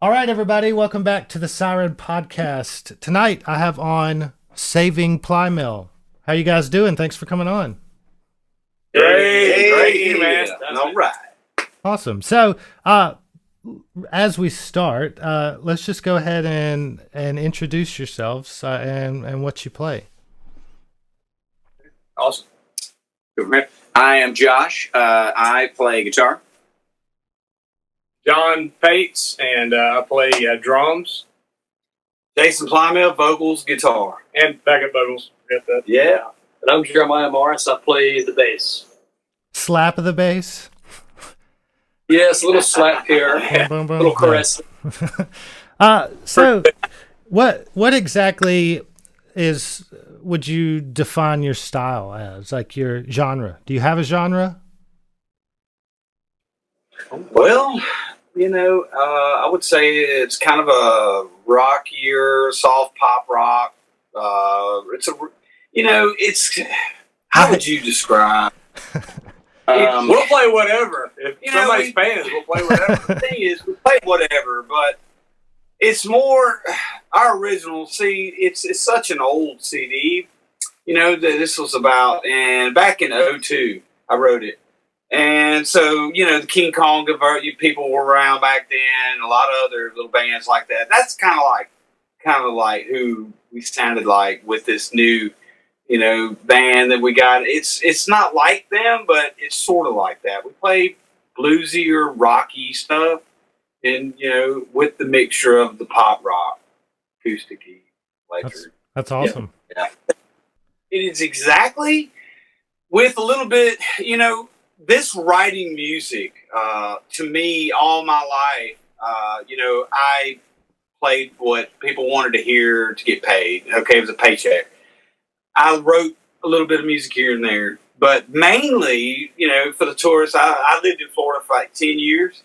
All right, everybody, welcome back to the Siren podcast. Tonight, I have on Savin Plymale. How you guys doing? Thanks for coming on. Great, man. All right. Awesome. So, as we start, let's just go ahead and introduce yourselves and what you play. Awesome. I am Josh. I play guitar. John Pates, and I play drums Savin Plymale, vocals, guitar. and backup vocals. Got that. Yeah. And I'm Jeremiah Morris. I play the bass. Slap of the bass. Yes, a little slap here, Boom, boom, a boom. little caress. So, what exactly would you define your style as? Like your genre? Do you have a genre? Well, I would say it's kind of a rockier, soft pop rock. It's how would you describe? We'll play whatever. If somebody's we- paying us, we'll play whatever. The thing is, we play whatever, but it's more our original. See, it's such an old CD. That this was about, and back in '02, I wrote it. And so, the King Kong people were around back then, a lot of other little bands like that. That's kind of like who we sounded like with this new, band that we got. It's not like them, but it's sort of like that. We play bluesy or rocky stuff, and with the mixture of the pop rock, acoustic-y, electric. That's awesome. Yeah. It is exactly with a little bit, this writing music, to me, all my life, I played what people wanted to hear to get paid. Okay, it was a paycheck. I wrote a little bit of music here and there, but mainly, for the tourists. I lived in Florida for like 10 years,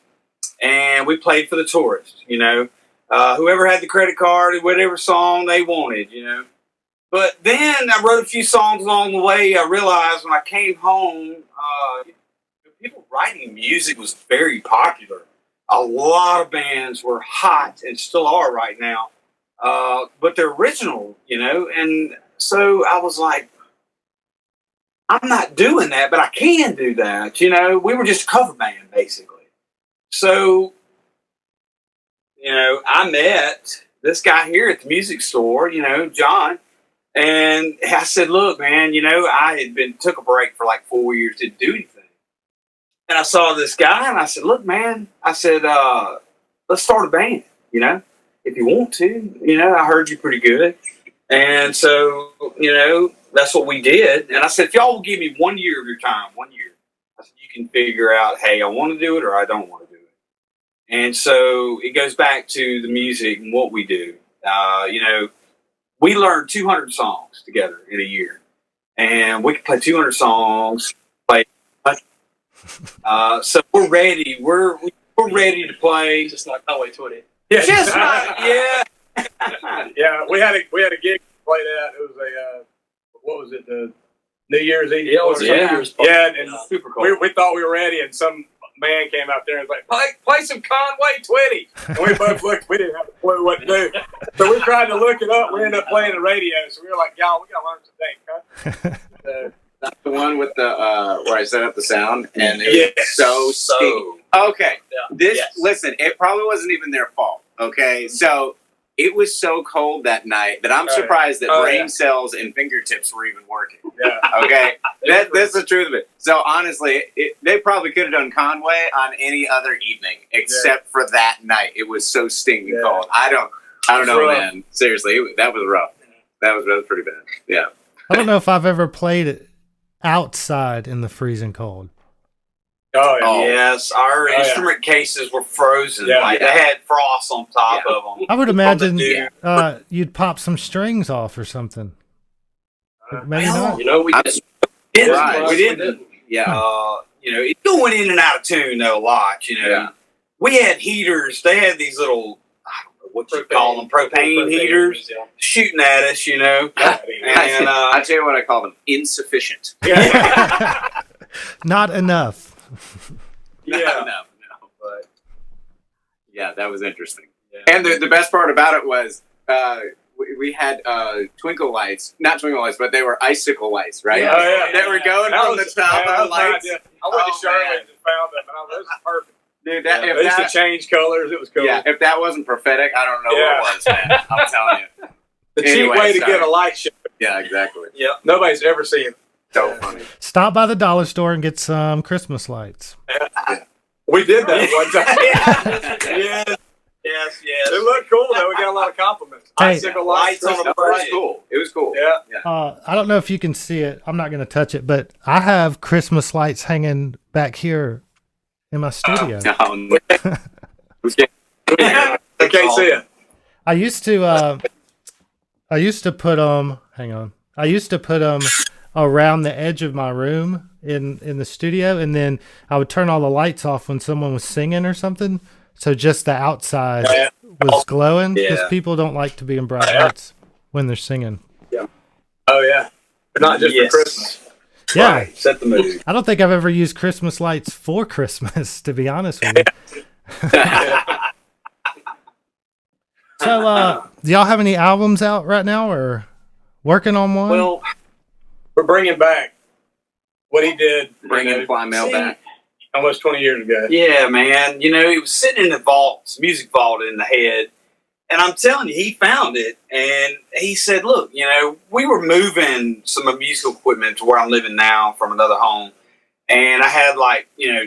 and we played for the tourists, whoever had the credit card, whatever song they wanted, But then I wrote a few songs along the way. I realized when I came home, people writing music was very popular. A lot of bands were hot and still are right now, but they're original, And so I was like, I'm not doing that, but I can do that, We were just a cover band, basically. So, I met this guy here at the music store, John. And I said, look, man, I had took a break for like 4 years, didn't do anything. And I saw this guy and I said, look, man, let's start a band, if you want to, I heard you pretty good. And so, that's what we did. And I said, if y'all will give me 1 year of your time, 1 year, I said, you can figure out, hey, I want to do it or I don't want to do it. And so it goes back to the music and what we do. We learned 200 songs together in a year, and we could play 200 songs. So we're ready. We're ready to play. Just like Highway 20. Yeah, Just not, yeah. yeah. We had a gig to play that. It was what was it? The New Year's Eve. Yeah, it was Yeah. New Year's Yeah, and Super cool. we thought we were ready, and some man came out there and was like, play some Conway 20. And we both looked, we didn't have a clue what to do. So we tried to look it up. We ended up playing the radio. So we were like, y'all, we got to learn some things, huh? That's the one with the where I set up the sound and it was so stinky. Okay, listen, it probably wasn't even their fault. Okay, so it was so cold that night that I'm surprised that brain cells and fingertips were even working. Yeah. Okay, that's the truth of it. So honestly, they probably could have done Conway on any other evening except for that night. It was so stinking cold. I don't know, man. Seriously, that was rough. That was pretty bad. Yeah. I don't know if I've ever played it outside in the freezing cold. Oh, yeah. Oh. Yes, our instrument cases were frozen. Yeah. They had frost on top of them. I would imagine Yeah. you'd pop some strings off or something. Maybe well, not. We didn't. Right. We didn't. Yeah. It's going in and out of tune though a lot. Yeah. We had heaters. They had these little, I don't know what you call them, propane heaters Yeah. shooting at us. And I tell you what I call them, insufficient. Not enough. Yeah. No. But yeah, that was interesting. Yeah. And the best part about it was we had twinkle lights, not twinkle lights, but they were icicle lights, right? Yeah. Oh, yeah. That were going from the top of the lights. I went to Charlotte and found them, and this is perfect. Dude, they used to change colors. It was cool. Yeah, if that wasn't prophetic, I don't know what it was, man. I'm telling you. The cheap way to get a light show. Yeah, exactly. Yeah, nobody's ever seen it. So funny. Stop by the dollar store and get some Christmas lights. Yeah. We did that one time. Yes. It looked cool, though. We got a lot of compliments. Hey. Icicle lights on the parade. It was cool. Yeah. I don't know if you can see it. I'm not going to touch it, but I have Christmas lights hanging back here in my studio. I can't see it. I used to put them. Hang on. I used to put them around the edge of my room in the studio, and then I would turn all the lights off when someone was singing or something, so just the outside was glowing, because people don't like to be in bright lights when they're singing. Yeah. Oh yeah, but not just for Christmas. Yeah, right. Set the mood. I don't think I've ever used Christmas lights for Christmas, to be honest with you. So, do y'all have any albums out right now, or working on one? Well, we're bringing back what he did. Bringing Plymale back. Almost 20 years ago. Yeah, man. He was sitting in the vault, music vault in the head. And I'm telling you, he found it. And he said, look, we were moving some musical equipment to where I'm living now from another home. And I had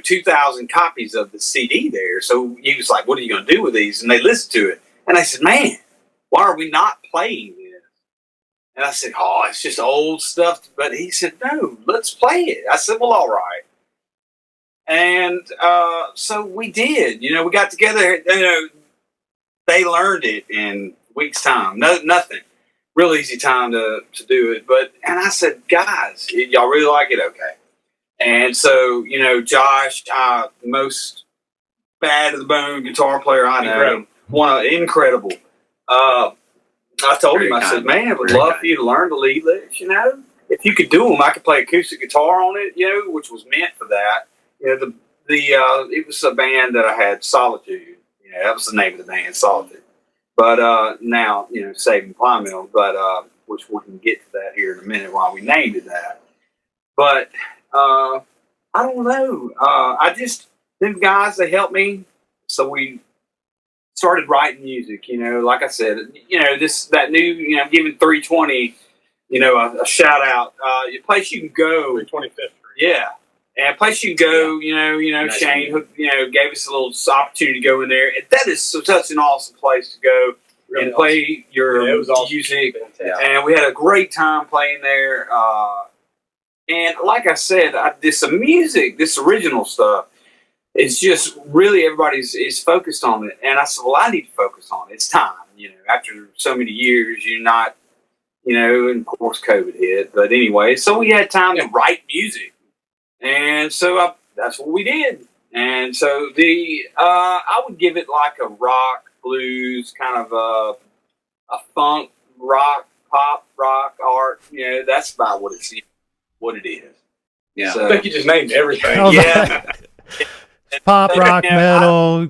2,000 copies of the CD there. So he was like, what are you going to do with these? And they listened to it. And I said, man, why are we not playing this? And I said, oh, it's just old stuff. But he said, no, let's play it. I said, well, all right. And so we did. We got together. They learned it in a week's time. Nothing. Real easy time to do it. And I said, guys, y'all really like it? Okay. And so, Josh, most bad to the bone guitar player I know. Incredible. I told him, I said, man, I would love for you to learn the lead licks, If you could do them, I could play acoustic guitar on it, which was meant for that. It was a band that I had, Solitude. That was the name of the band, Solitude. But now, Savin Plymale, but which we can get to that here in a minute why we named it that. But I don't know. Them guys, they helped me. So we started writing music, like I said, that new, giving 320, a shout out, a place you can go. 325th Street. Yeah. And a place you can go, nice. Shane, gave us a little opportunity to go in there. That is such an awesome place to go really and play your music. Awesome. And we had a great time playing there. And like I said, this original stuff, it's just really everybody's is focused on it. And I said, well, I need to focus on it. It's time, after so many years, you're not, and of course COVID hit. But anyway, so we had time to write music. And so that's what we did. And so I would give it like a rock, blues, kind of a funk, rock, pop, rock, art. That's about what it is. Yeah. So, I think you just named everything. Yeah. Pop, rock, metal,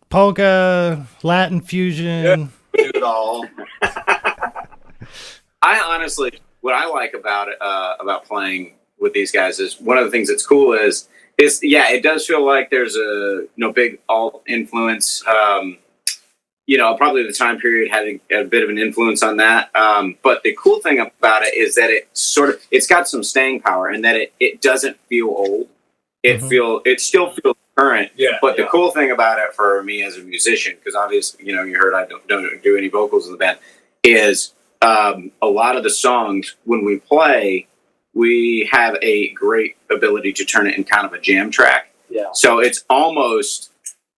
polka, Latin fusion. Do it all. I honestly, what I like about playing with these guys is one of the things that's cool is it does feel like there's a big alt influence. Probably the time period had a bit of an influence on that. But the cool thing about it is that it's got some staying power, and that it doesn't feel old. It still feels current. Yeah. But the cool thing about it for me as a musician, because obviously you heard I don't do any vocals in the band, is a lot of the songs when we play, we have a great ability to turn it in kind of a jam track. Yeah. So it's almost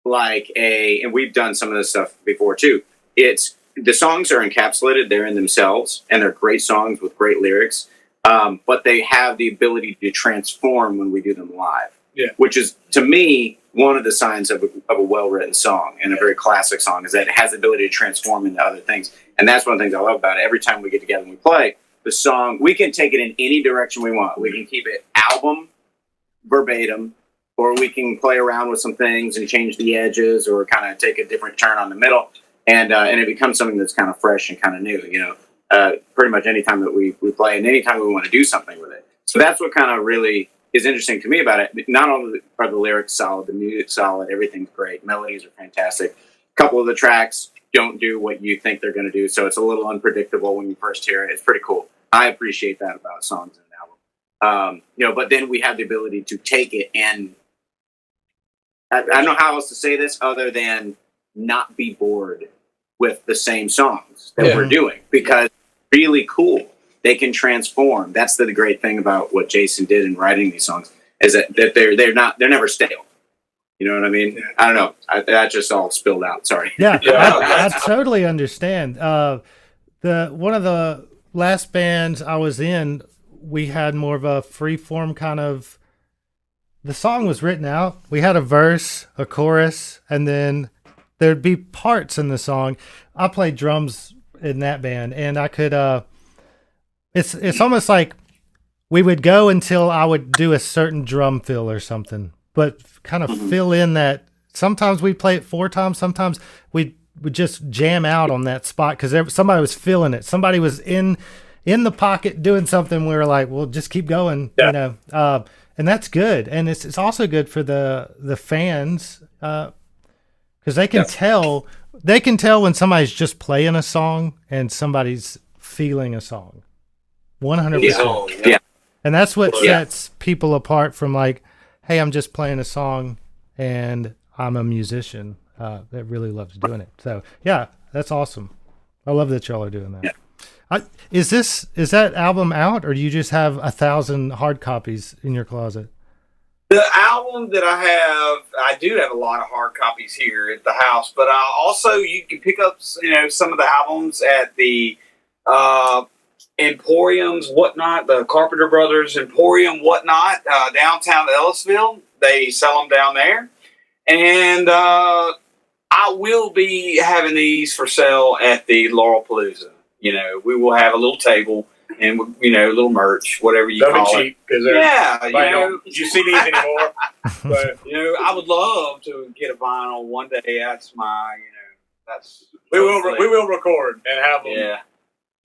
like and we've done some of this stuff before too. The songs are encapsulated, they're in themselves, and they're great songs with great lyrics. But they have the ability to transform when we do them live. Yeah. Which is, to me, one of the signs of a well-written song and a very classic song is that it has the ability to transform into other things. And that's one of the things I love about it. Every time we get together and we play, the song, we can take it in any direction we want. We can keep it album, verbatim, or we can play around with some things and change the edges, or kind of take a different turn on the middle, and it becomes something that's kind of fresh and kind of new. Pretty much anytime that we play, and anytime we want to do something with it. So that's what kind of really is interesting to me about it. Not only are the lyrics solid, the music's solid, everything's great, melodies are fantastic. A couple of the tracks don't do what you think they're going to do, so it's a little unpredictable when you first hear it. It's pretty cool. I appreciate that about songs in an album. But then we have the ability to take it, and I don't know how else to say this other than not be bored with the same songs that we're doing, because it's really cool. They can transform. That's the great thing about what Jason did in writing these songs, is that they're never stale. You know what I mean? I don't know. That just all spilled out. Sorry. Yeah, I totally understand. One of the last bands I was in, we had more of a free form kind of. The song was written out. We had a verse, a chorus, and then there'd be parts in the song. I played drums in that band, and I could. It's almost like we would go until I would do a certain drum fill or something, but kind of fill in that. Sometimes we'd play it 4 times. Sometimes we would just jam out on that spot because somebody was feeling it. Somebody was in the pocket doing something. We were like, well, just keep going, and that's good. And it's also good for the fans because they can tell when somebody's just playing a song and somebody's feeling a song. 100%. Yeah. And that's what sets people apart from like, hey, I'm just playing a song and I'm a musician that really loves doing it. So yeah, that's awesome. I love that y'all are doing that. Yeah. Is that album out, or do you just have 1,000 hard copies in your closet? The album that I do have a lot of hard copies here at the house, but you can pick up some of the albums at the Emporiums, whatnot, the Carpenter Brothers Emporium, whatnot, downtown Ellisville. They sell them down there. And I will be having these for sale at the Laurel Palooza. We will have a little table and, a little merch, whatever you call cheap, it. Don't you see these anymore? But, I would love to get a vinyl one day. That's my, we will record and have them. Yeah.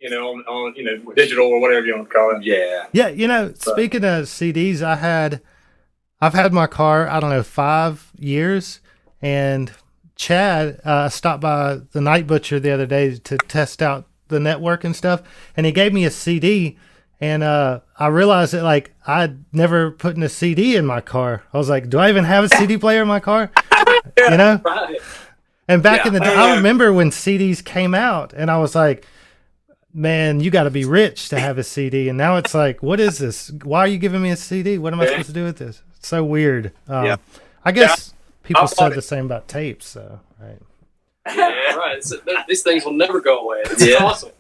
On digital or whatever you want to call it. Yeah. Yeah, speaking of CDs, I've had my car, I don't know, 5 years, and Chad stopped by the Night Butcher the other day to test out the network and stuff, and he gave me a CD, and I realized that like I'd never put in a CD in my car. I was like, do I even have a CD player in my car? Right. And back in the day, I remember when CDs came out, and I was like, man, you got to be rich to have a CD. And now it's like, what is this? Why are you giving me a CD? What am I supposed to do with this? It's so weird. I guess people said the same about tapes. So, right. Yeah, right. These things will never go away. It's awesome.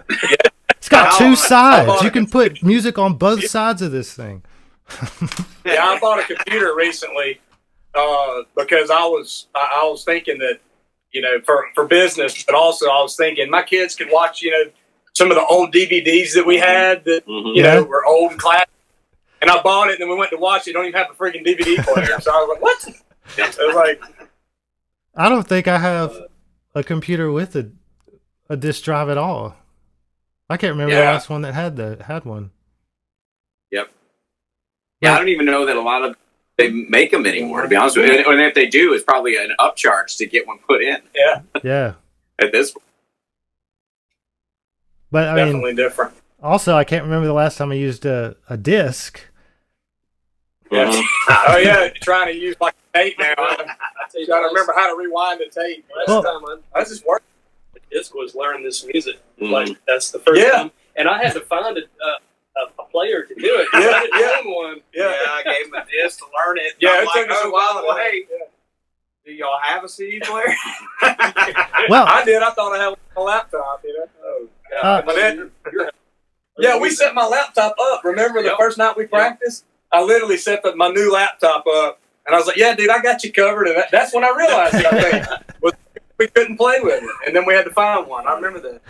It's got 2 sides. You can put music on both sides of this thing. I bought a computer recently because I was thinking that, for business, but also I was thinking my kids could watch, some of the old DVDs that we had that, were old and classic. And I bought it, and then we went to watch it. Don't even have a freaking DVD player. So I was like, what? I was like, I don't think I have a computer with a disc drive at all. I can't remember the last one that had one. Yep. Yeah, I don't even know that they make them anymore, to be honest with you. And if they do, it's probably an upcharge to get one put in. Yeah. Yeah. At this point. But I definitely different. Also, I can't remember the last time I used a disc. Yeah. Oh yeah, trying to use like a tape now. I'm trying to remember how to rewind the tape. Last time I just worked. The disc was learning this music. Like that's the first time, and I had to find a player to do it. I didn't own one. Yeah, I gave him a disc to learn it. Yeah, it took us a while. By the way, do y'all have a CD player? Well, I did. I thought I had a laptop. Oh God. But then, we set my laptop up. Remember the first night we practiced? I literally set my new laptop up, and I was like, "Yeah, dude, I got you covered." And that's when I realized it. I think was we couldn't play with it, and then we had to find one. I remember that.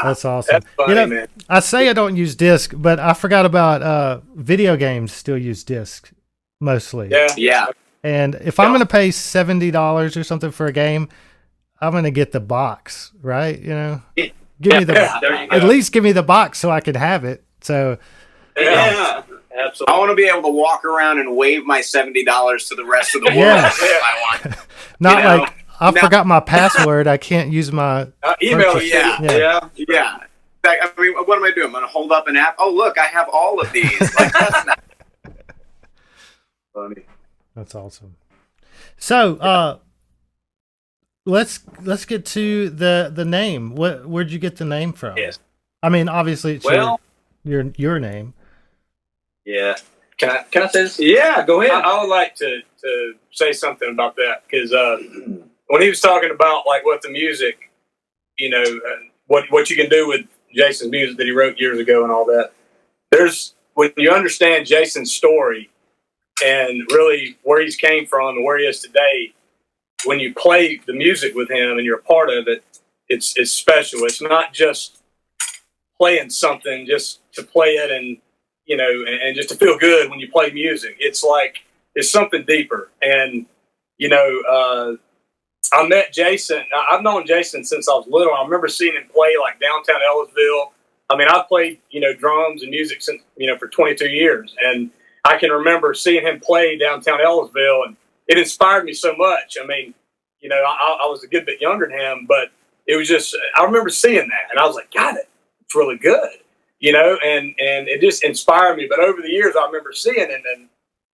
That's awesome. That's funny, man. I say I don't use disc, but I forgot about video games. Still use disc mostly. Yeah. And if I'm going to pay $70 or something for a game, I'm going to get the box, right? You know, give me the at least give me the box so I can have it. So absolutely. I want to be able to walk around and wave my $70 to the rest of the world Yes. if I want. Not like I forgot my password. I can't use my email. purchase. Yeah. I mean, what am I doing? I'm going to hold up an app. Oh, look, I have all of these. Like, that's not funny. That's awesome. So, let's get to the name. Where'd you get the name from? Yes. I mean, obviously it's your name. Yeah. Can I say this? Yeah, go ahead. I would like to say something about that because when he was talking about like what the music, you know, what you can do with Jason's music that he wrote years ago and all that. When you understand Jason's story and really where he's came from and where he is today, when you play the music with him and you're a part of it, it's special. It's not just playing something just to play it and, you know, and just to feel good when you play music. It's like, it's something deeper. And, you know, I met Jason. I've known Jason since I was little. I remember seeing him play like downtown Ellisville. I mean, I've played, you know, drums and music since, you know, for 22 years. And I can remember seeing him play downtown Ellisville, and it inspired me so much. I mean, you know, I was a good bit younger than him, but it was just, I remember seeing that and I was like, God, it's really good, you know, and it just inspired me. But over the years, I remember seeing him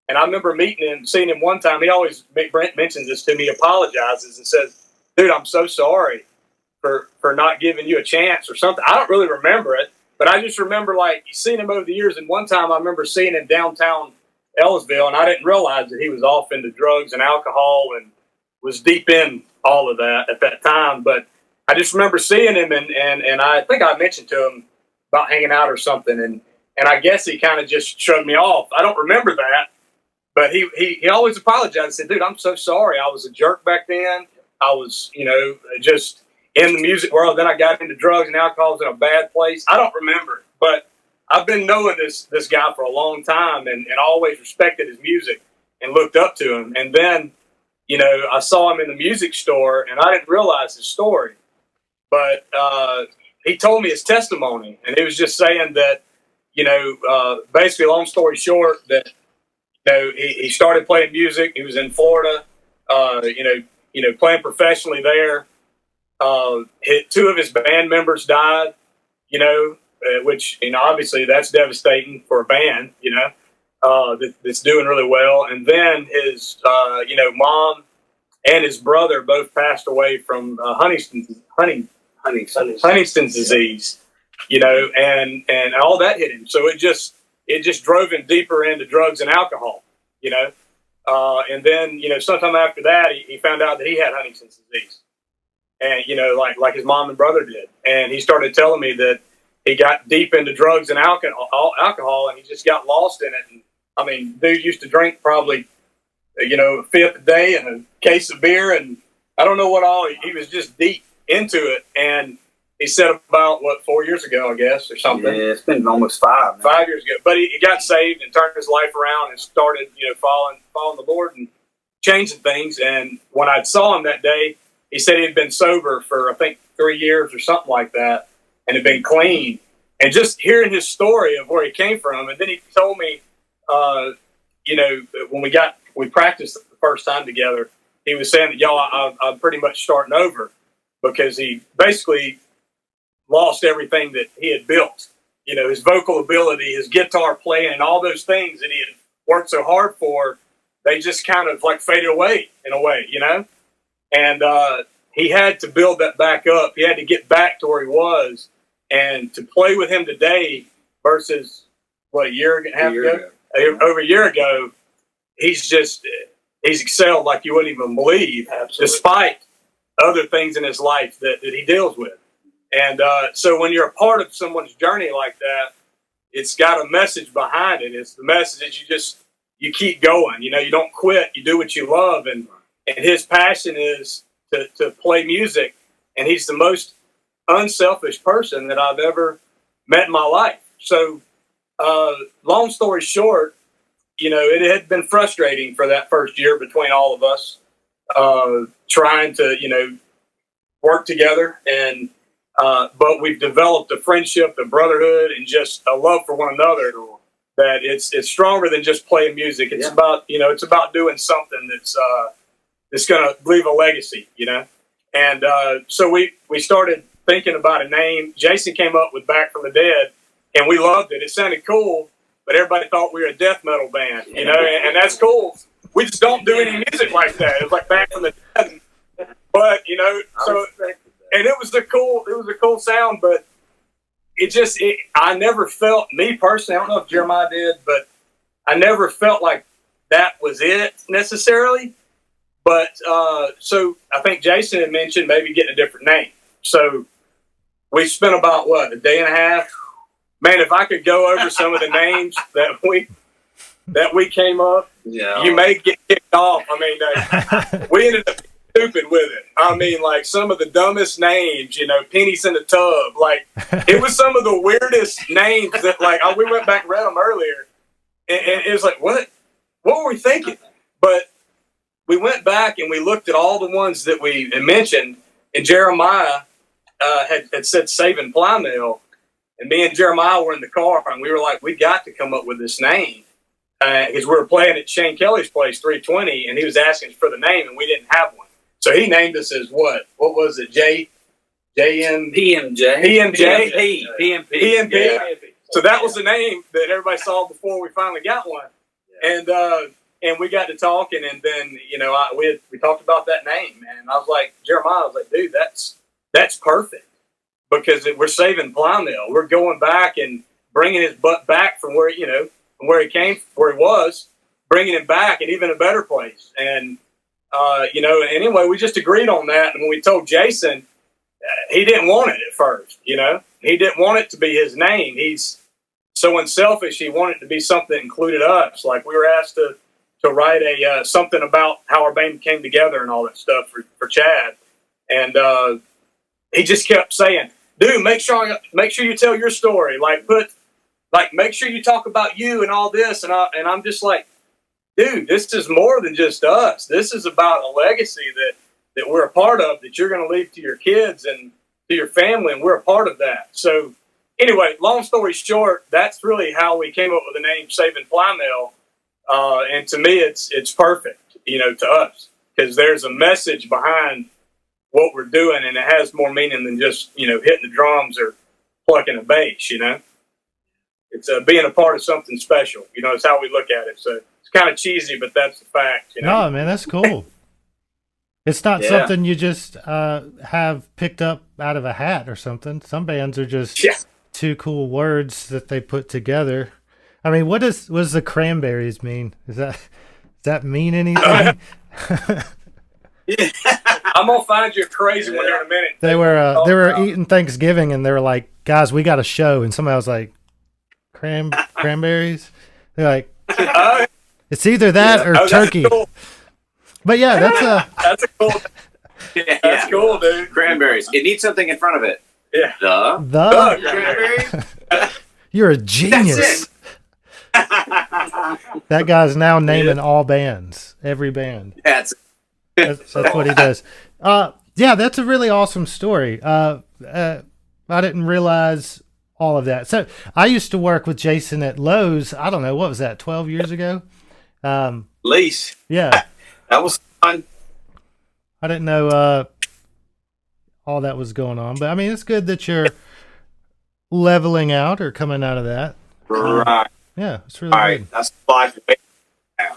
and I remember meeting him, seeing him one time. He always, Brent mentions this to me, apologizes and says, dude, I'm so sorry for not giving you a chance or something. I don't really remember it, but I just remember like seeing him over the years. And one time I remember seeing him downtown Ellisville, and I didn't realize that he was off into drugs and alcohol and was deep in all of that at that time. But I just remember seeing him, and I think I mentioned to him about hanging out or something, and I guess he kind of just shrugged me off. I don't remember that. But he always apologized and said, dude, I'm so sorry. I was a jerk back then. I was, you know, just in the music world. Then I got into drugs and alcohol, was in a bad place. I don't remember it. But I've been knowing this guy for a long time and always respected his music and looked up to him. And then, you know, I saw him in the music store and I didn't realize his story. But he told me his testimony. And he was just saying that, you know, basically, long story short, that, you know, he started playing music. He was in Florida, you know, playing professionally there. Two of his band members died, you know, which, you know, obviously that's devastating for a band, you know, that's doing really well. And then his, you know, mom and his brother both passed away from Huntington's disease, you know, and all that hit him. So it just drove him deeper into drugs and alcohol, you know. And then, you know, sometime after that, he found out that he had Huntington's disease. And, you know, like his mom and brother did. And he started telling me that he got deep into drugs and alcohol, and he just got lost in it. And, I mean, dude used to drink probably, you know, a fifth a day and a case of beer. And I don't know what all. He was just deep into it. And he said about, 4 years ago, I guess, or something. Yeah, it's been almost 5. Man. 5 years ago. But he got saved and turned his life around and started, you know, following the Lord and changing things. And when I saw him that day, he said he had been sober for, I think, 3 years or something like that, and had been clean. And just hearing his story of where he came from, and then he told me, you know, when we practiced the first time together, he was saying that, y'all, I'm pretty much starting over because he basically lost everything that he had built. You know, his vocal ability, his guitar playing, and all those things that he had worked so hard for, they just kind of like faded away in a way, you know? And he had to build that back up. He had to get back to where he was. And to play with him today versus, a year and a half ago? Over a year ago, he's excelled like you wouldn't even believe, despite other things in his life that he deals with. And so when you're a part of someone's journey like that, it's got a message behind it. It's the message that you keep going. You know, you don't quit. You do what you love. And his passion is to play music. And he's the most unselfish person that I've ever met in my life. So long story short, it had been frustrating for that first year between all of us, trying to, work together. And but we've developed a friendship, a brotherhood, and just a love for one another that it's stronger than just playing music. It's about, it's about doing something that's going to leave a legacy, And so we started thinking about a name. Jason came up with Back from the Dead, and we loved it. It sounded cool, but everybody thought we were a death metal band, and that's cool. We just don't do any music like that. It's like Back from the Dead. But, so, and it was a cool sound, but I never felt, me personally, I don't know if Jeremiah did, but I never felt like that was it necessarily. But, so I think Jason had mentioned maybe getting a different name. So we spent about, a day and a half? Man, if I could go over some of the names that we came up, you may get kicked off. I mean, we ended up stupid with it. I mean, like some of the dumbest names, pennies in the tub. Like it was some of the weirdest names that we went back and read them earlier. And it was like, what were we thinking? But we went back and we looked at all the ones that we had mentioned, and Jeremiah had said Savin Plymale. And me and Jeremiah were in the car, and we were like, we got to come up with this name. Because we were playing at Shane Kelly's place, 320, and he was asking us for the name, and we didn't have one. So he named us as what? What was it? PMJ? PMP. Yeah. So that was the name that everybody saw before we finally got one. Yeah. And we got to talking, and then, we talked about that name. And I was like, Jeremiah, dude, that's perfect. Because we're saving Plymale. We're going back and bringing his butt back from where, from where he came, where he was, bringing him back in even a better place. And, anyway, we just agreed on that. And when we told Jason, he didn't want it at first, He didn't want it to be his name. He's so unselfish. He wanted it to be something that included us. Like we were asked to write something about how our band came together and all that stuff for Chad. And he just kept saying, dude, make sure you tell your story. Make sure you talk about you and all this. And I'm just like, dude, this is more than just us. This is about a legacy that we're a part of, that you're going to leave to your kids and to your family, and we're a part of that. So anyway, long story short, that's really how we came up with the name Savin Plymale. And to me, it's perfect, to us, because there's a message behind what we're doing, and it has more meaning than just, hitting the drums or plucking a bass, It's being a part of something special, it's how we look at it. So it's kind of cheesy, but that's the fact, No, man, that's cool. It's not something you just have picked up out of a hat or something. Some bands are just two cool words that they put together. I mean, what does the Cranberries mean? Does that mean anything? I'm gonna find you a crazy one here in a minute. They were eating Thanksgiving, and they were like, "Guys, we got a show." And somebody was like, "Cranberries?" They're like, "It's either that or turkey." Cool. But yeah, that's a cool. That's cool, dude. Cranberries. It needs something in front of it. Yeah. The cranberries. You're a genius. That guy's now naming all bands, every band. That's what he does. Yeah, that's a really awesome story. I didn't realize all of that. So I used to work with Jason at Lowe's. I don't know, what was that, 12 years ago? Lease. Yeah. That was fun. I didn't know all that was going on. But, I mean, it's good that you're leveling out or coming out of that. Right. Yeah, it's really good. That's life now.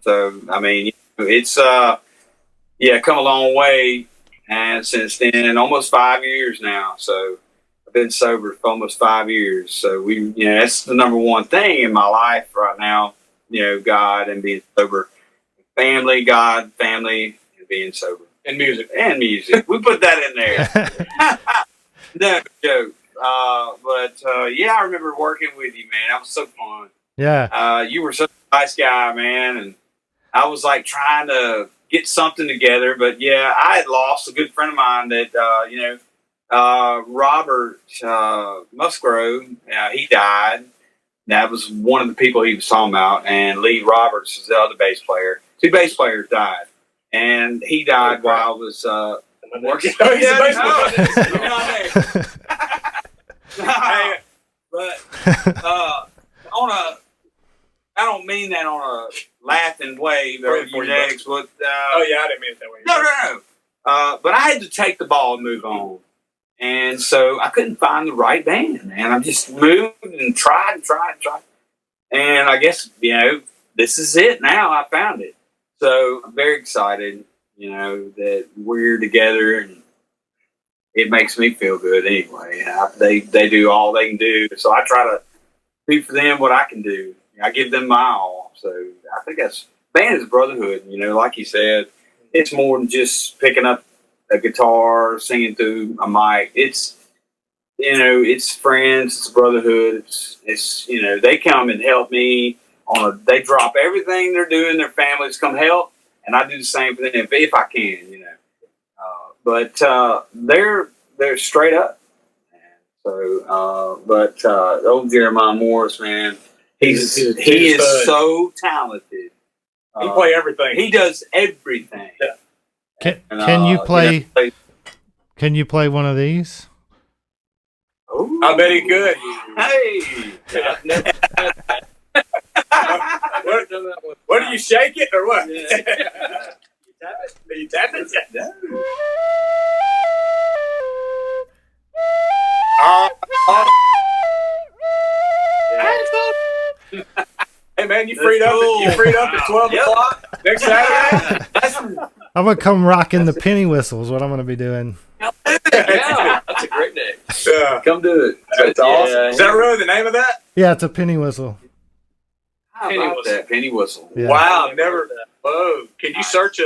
So, I mean, it's come a long way, and since then, almost 5 years now. So I've been sober for almost 5 years. So that's the number one thing in my life right now. God and being sober, family, God, family, and being sober, and music, We put that in there. No joke. I remember working with you, man. That was so fun. Yeah. You were such a nice guy, man, and I was like trying to get something together. But I had lost a good friend of mine that Robert Musgrove. He died, That was one of the people he was talking about, and Lee Roberts is the other bass player. 2 bass players died, and he died while I was working. Oh, he's a bass player. But I don't mean that on a laughing way. But I didn't mean it that way. No. But I had to take the ball and move on. And so I couldn't find the right band. And I just moved and tried. And I guess, this is it now. I found it. So I'm very excited, that we're together. And it makes me feel good anyway. They do all they can do. So I try to do for them what I can do. I give them my all. So I think band is brotherhood. Like you said, it's more than just picking up a guitar, singing through a mic. It's friends, it's brotherhood. It's they come and help me they drop everything they're doing, their families come help, and I do the same for them if I can, But they're straight up. So, old Jeremiah Morris, man, he is so talented. He play everything. He does everything. Yeah. Can you play? Can you play one of these? Ooh. I bet he could. Hey. What do you shake it or what? Yeah. You tap it? Yeah. Hey man, you freed up. You freed up at 12 o'clock next Saturday. I'm gonna come rocking the penny whistles. What I'm gonna be doing? Yeah, that's a great name. Yeah. Come do it. That's awesome. Is that really the name of that? Yeah, it's a penny whistle. How about that penny whistle? Yeah. Wow, never. Whoa. Can you search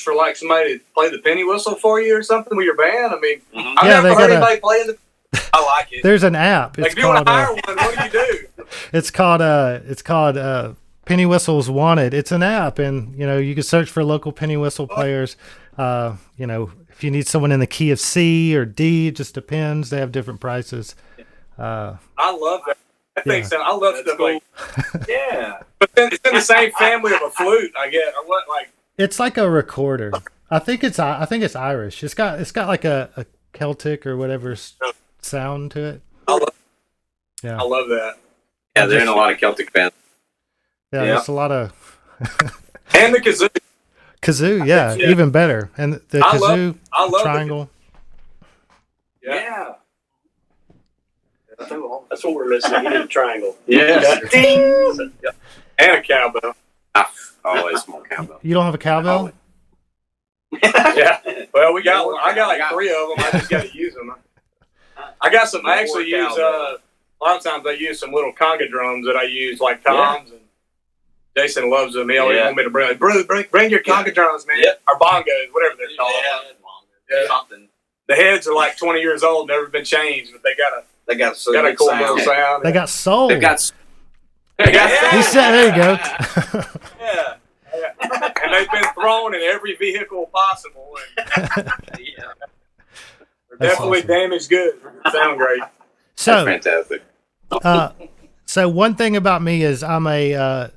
for like somebody to play the penny whistle for you or something with your band? I mean, I've never heard anybody playing the. I like it. There's an app. Like, if you want to hire one, what do you do? It's called Penny Whistles Wanted. It's an app, and you can search for local penny whistle players. If you need someone in the key of C or D, it just depends. They have different prices. I love that. I love That's stuff cool. like. Yeah. But then it's in the same family of a flute, I guess, or what? Like It's like a recorder. I think it's Irish. It's got like a Celtic or whatever sound to it. I love that. Yeah, they're in a lot of Celtic bands. Yeah, there's a lot of And the kazoo. kazoo. Yeah, even better. And the kazoo I love triangle. Yeah. That's what we're missing. You need a triangle. Yeah. And a cowbell. Always small cowbell. You don't have a cowbell? Yeah. Well, I got like 3 of them. I just got to use them. I got some. I actually use a lot of times. I use some little conga drums that I use like toms, and Jason loves them. He always want me to bring your conga drums, man, or bongos, whatever they're called. Something. The heads are like 20 years old, never been changed, but they got a cool little sound. They got soul. They've got. He said, "There you go." Yeah. And they've been thrown in every vehicle possible. And they're definitely awesome. damaged goods. Sound great. So Fantastic. So one thing about me is I'm a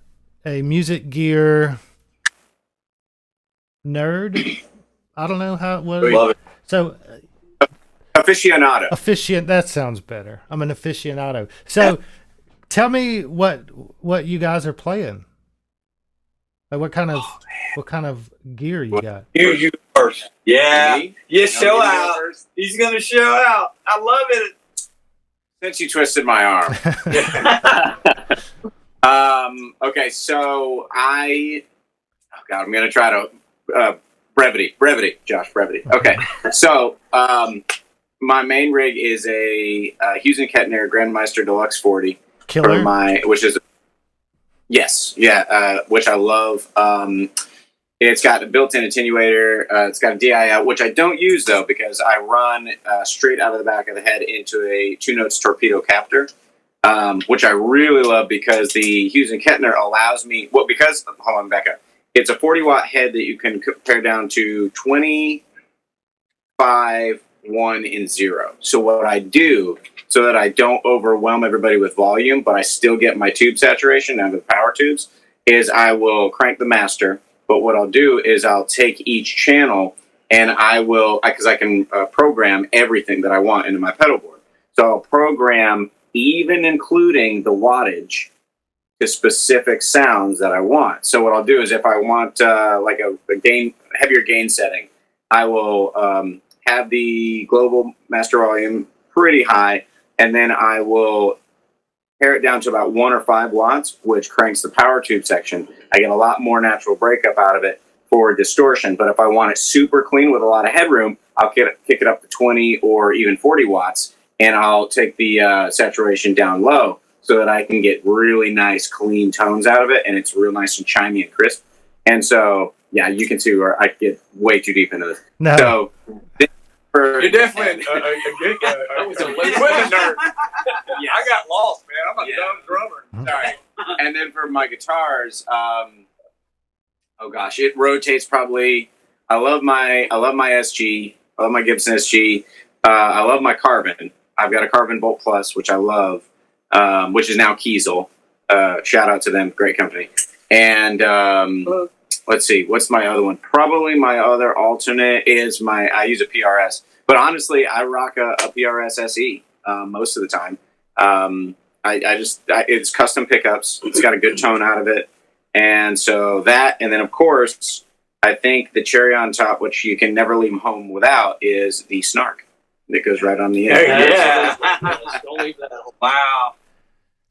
music gear nerd. I don't know how Love it. So Aficionado. that sounds better. I'm an aficionado. So tell me what you guys are playing. Like what kind of gear you got? You first. Yeah. Me? You No, show you out. go first. He's going to show out. I love it. Since you twisted my arm. Okay, so I'm going to try to brevity, Josh, brevity. Okay, so my main rig is a Hughes and Kettner Grandmeister Deluxe 40 Killer. which I love. It's got a built-in attenuator. It's got a DI out, which I don't use though because I run straight out of the back of the head into a 2-notes torpedo captor, which I really love because the Hughes and Kettner allows me. Well, because hold on, back up. It's a 40-watt head that you can compare down to 25 1 and 0. So what I do, so that I don't overwhelm everybody with volume, but I still get my tube saturation out of the power tubes, is I will crank the master. But what I'll do is I'll take each channel and I will, because I can program everything that I want into my pedal board. So I'll program even including the wattage to specific sounds that I want. So what I'll do is if I want like a gain, heavier gain setting, I will have the global master volume pretty high, and then I will pare it down to about 1 or 5 watts, which cranks the power tube section. I get a lot more natural breakup out of it for distortion. But if I want it super clean with a lot of headroom, I'll kick it up to 20 or even 40 watts, and I'll take the saturation down low so that I can get really nice, clean tones out of it, and it's real nice and chimey and crisp. And so, yeah, you can see where I get way too deep into this. No. So, you're definitely a good nerd. Yes. I got lost, man. I'm a dumb drummer. Sorry. And then for my guitars, oh gosh, it rotates probably. I love my SG. I love my Gibson SG. I love my Carbon. I've got a Carbon Bolt Plus, which I love, which is now Kiesel. Shout out to them, great company. And let's see, what's my other one? Probably my other alternate is I use a PRS. But honestly, I rock a PRS SE most of the time. It's custom pickups. It's got a good tone out of it. And so that, and then of course, I think the cherry on top, which you can never leave home without, is the snark that goes right on the end. Yeah. Don't leave that out. Wow.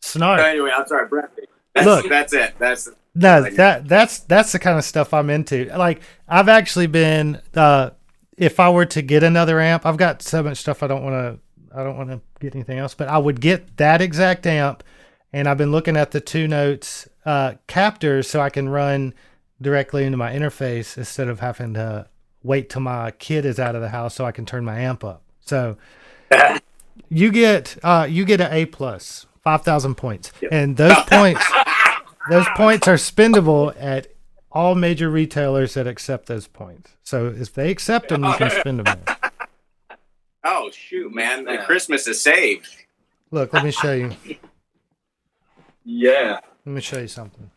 Snark. So anyway, I'm sorry, Brent. Look. That's it. That's the kind of stuff I'm into. Like, I've actually been, if I were to get another amp, I've got so much stuff I don't want to get anything else, but I would get that exact amp, and I've been looking at the 2 notes captors so I can run directly into my interface instead of having to wait till my kid is out of the house so I can turn my amp up. So you get an A+, 5,000 points, Yep. and those points are spendable at all major retailers that accept those points. So if they accept them, you can spend them there. oh shoot, man! Christmas is saved. Look, let me show you. Yeah. Let me show you something.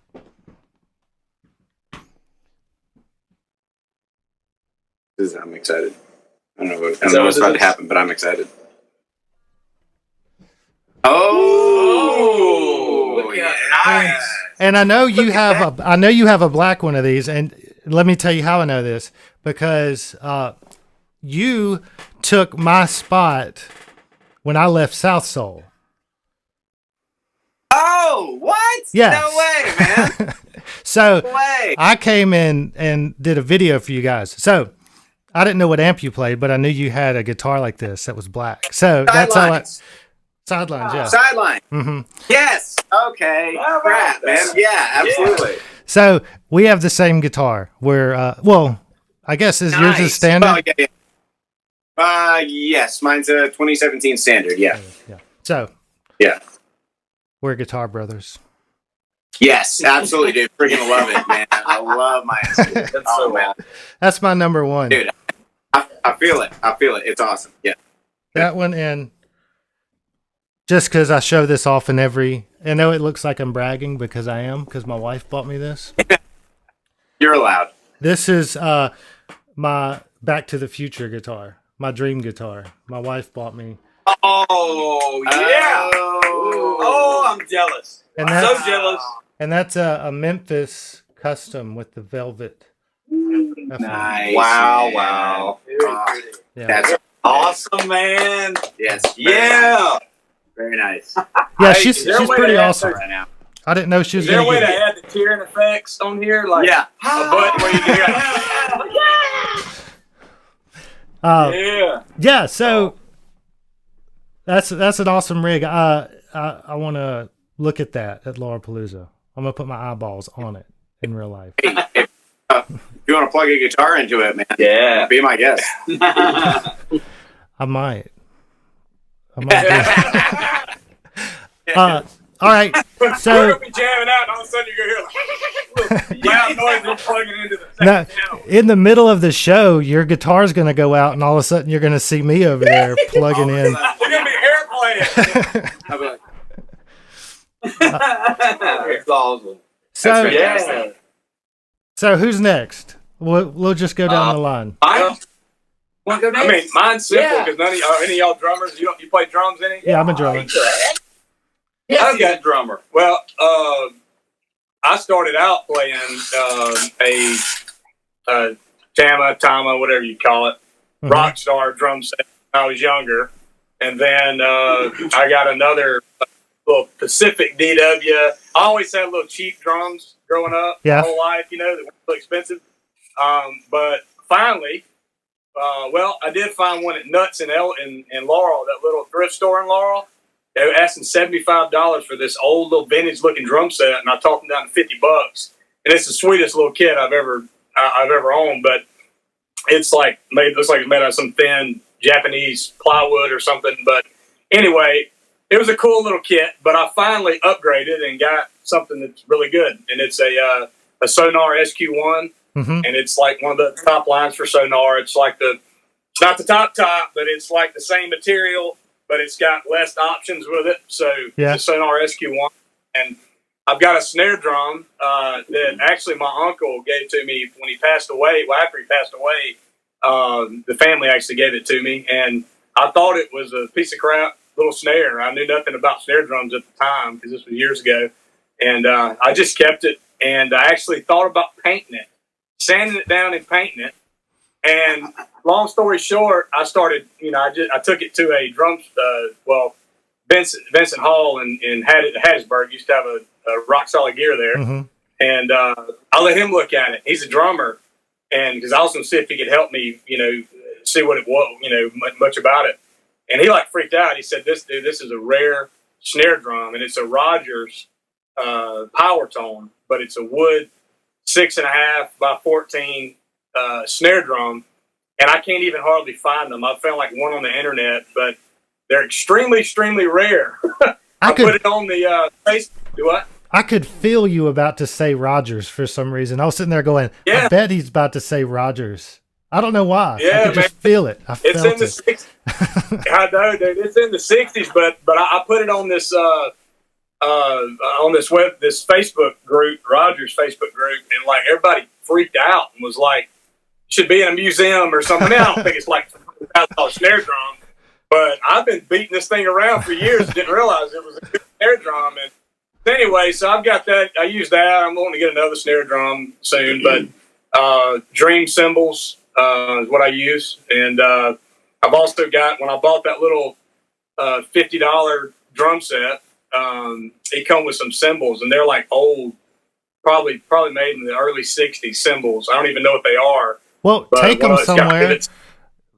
I'm excited. I don't know what's about to happen, but I'm excited. Oh, yeah. Nice. And I know you have a black one of these, and let me tell you how I know this, because you took my spot when I left South Soul. Oh, what? Yes. No way, man. So No way. I came in and did a video for you guys. So I didn't know what amp you played, but I knew you had a guitar like this that was black. So that's how I... Sidelines, yeah. Sideline. Mm-hmm. Yes. Okay. All Crap, right. man. Yeah, absolutely. So we have the same guitar. Where, well, I guess yours Nice. is standard. Oh, yeah. Yes, mine's a 2017 standard. Yeah. Yeah. So Yeah. we're guitar brothers. Yes, absolutely, dude. Freaking love it, man. I love my SG. That's so man. That's my number one. Dude, I feel it. I feel it. It's awesome. Yeah. That one, and just because I show this off in every, I know it looks like I'm bragging because I am, because my wife bought me this. You're allowed. This is my Back to the Future guitar, my dream guitar. My wife bought me. Oh, yeah. Oh, I'm jealous. And I'm that's, so jealous. And that's a Memphis custom with the velvet. Nice. Wow, man. wow. Yeah. That's Awesome, man. yes. Yeah. Very nice. Yeah, Hey, she's is there a way pretty to add awesome. Right now. I didn't know she was Is there a going way to to get add the tearing effects on here? Like Yeah. a button where you can it. yeah. Yeah, so that's an awesome rig. I want to look at that at Lollapalooza. I'm going to put my eyeballs on it in real life. If you want to plug a guitar into it, man, Yeah. be my guest. I might do it. All right. We're So gonna be jamming out, and all of a sudden you're gonna hear like loud noise and plugging into the now, second channel. in the middle of the show, your guitar's going to go out, and all of a sudden you're going to see me over there plugging in. We're gonna be airplaying. I'll be like, It's awesome. So, Yeah. so who's next? We'll just go down the line. Mine? Want to go I next? mean, mine's simple Yeah. because any of y'all drummers, you play drums any? Yeah, I'm a drummer. Yes, he's a drummer. Well, I started out playing a Tama, whatever you call it, Mhm. Rockstar drum set when I was younger. And then I got another little Pacific DW. I always had little cheap drums growing up Yeah. my whole life, that weren't so expensive. But finally, I did find one at Nuts in Laurel, that little thrift store in Laurel. They were asking $75 for this old little vintage looking drum set, and I talked them down to $50. And it's the sweetest little kit I've ever owned, but it's like looks like it's made out of some thin Japanese plywood or something. But anyway, it was a cool little kit. But I finally upgraded and got something that's really good, and it's a Sonar SQ1, Mm-hmm. and it's like one of the top lines for Sonar. It's like it's not the top, but it's like the same material, but it's got less options with it. So Yeah. it's a Sonar SQ1, and I've got a snare drum that actually my uncle gave to me when he passed away. Well, after he passed away, the family actually gave it to me, and I thought it was a piece of crap little snare. I knew nothing about snare drums at the time because this was years ago, and I just kept it. And I actually thought about painting it, sanding it down and painting it. And long story short, I started. I took it to a drum. Vincent Hall in Hattiesburg used to have a Rock Solid Gear there, Mm-hmm. and I let him look at it. He's a drummer, and because I was going to see if he could help me, see what it was, much about it. And he freaked out. He said, "This is a rare snare drum, and it's a Rogers Power Tone, but it's a wood 6.5 by 14 snare drum, and I can't even hardly find them. I found one on the internet, but they're extremely, extremely rare." I put it on the Facebook. Do what? I could feel you about to say Rogers for some reason. I was sitting there going, Yeah. I bet he's about to say Rogers. I don't know why. Yeah, I could just feel it. I It's felt in the 60s. I know, dude. It's in the 60s, but I put it on this this Facebook group, Rogers Facebook group, and everybody freaked out and was like, should be in a museum or something. I don't think it's $1,000 snare drum, but I've been beating this thing around for years and didn't realize it was a good snare drum. And anyway, so I've got that. I use that. I'm going to get another snare drum soon, but Dream cymbals is what I use. And I've also got, when I bought that little $50 drum set, it come with some cymbals, and they're old, probably made in the early 60s cymbals. I don't even know what they are. Well, take them somewhere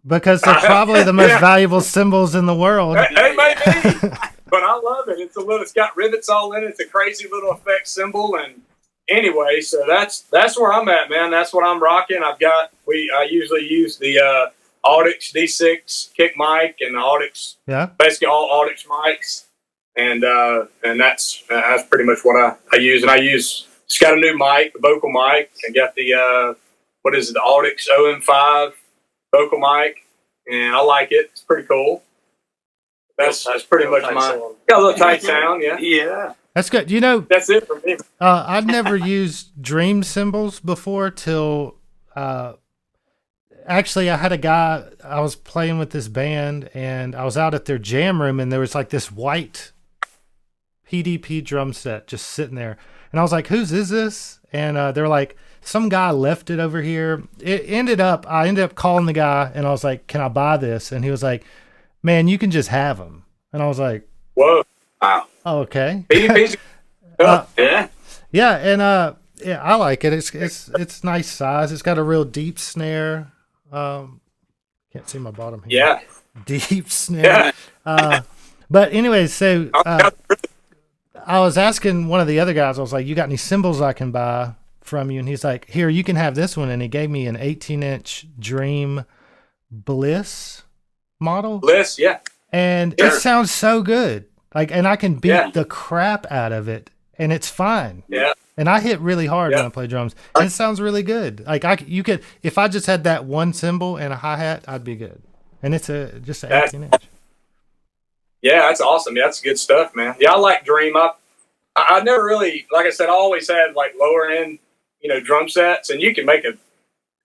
because they're probably the most valuable cymbals in the world. They may be, but I love it. It's got rivets all in it. It's a crazy little effect cymbal, and anyway, so that's where I'm at, man. That's what I'm rocking. I usually use the Audix D6 kick mic and the Audix, basically all Audix mics, and that's pretty much what I use. And it's got a new mic, a vocal mic, and got the the Audix OM5 vocal mic, and I like it. It's pretty cool. That's pretty much got a little tight sound, yeah. Yeah. That's good. That's it for me. I'd never used Dream cymbals before till actually I had a guy, I was playing with this band and I was out at their jam room and there was this white PDP drum set just sitting there. And I was like, whose is this? And they're like, some guy left it over here. I ended up calling the guy and I was like, can I buy this? And he was like, man, you can just have them. And I was like, whoa. Wow. Oh, okay. Yeah. Yeah, and I like it. It's nice size. It's got a real deep snare. Can't see my bottom here. Yeah. Deep snare. But anyway, so I was asking one of the other guys, I was like, you got any cymbals I can buy from you? And he's like, here, you can have this one. And he gave me an 18-inch Dream Bliss model. Bliss, yeah. And it sounds so good. Like, and I can beat the crap out of it, and it's fine. Yeah. And I hit really hard when I play drums. And it sounds really good. Like you could, if I just had that one cymbal and a hi-hat, I'd be good. And it's just an 18-inch. Yeah, that's awesome. Yeah, that's good stuff, man. Yeah, I like Dream. I never really, like I said, I always had like lower end, drum sets, and you can make a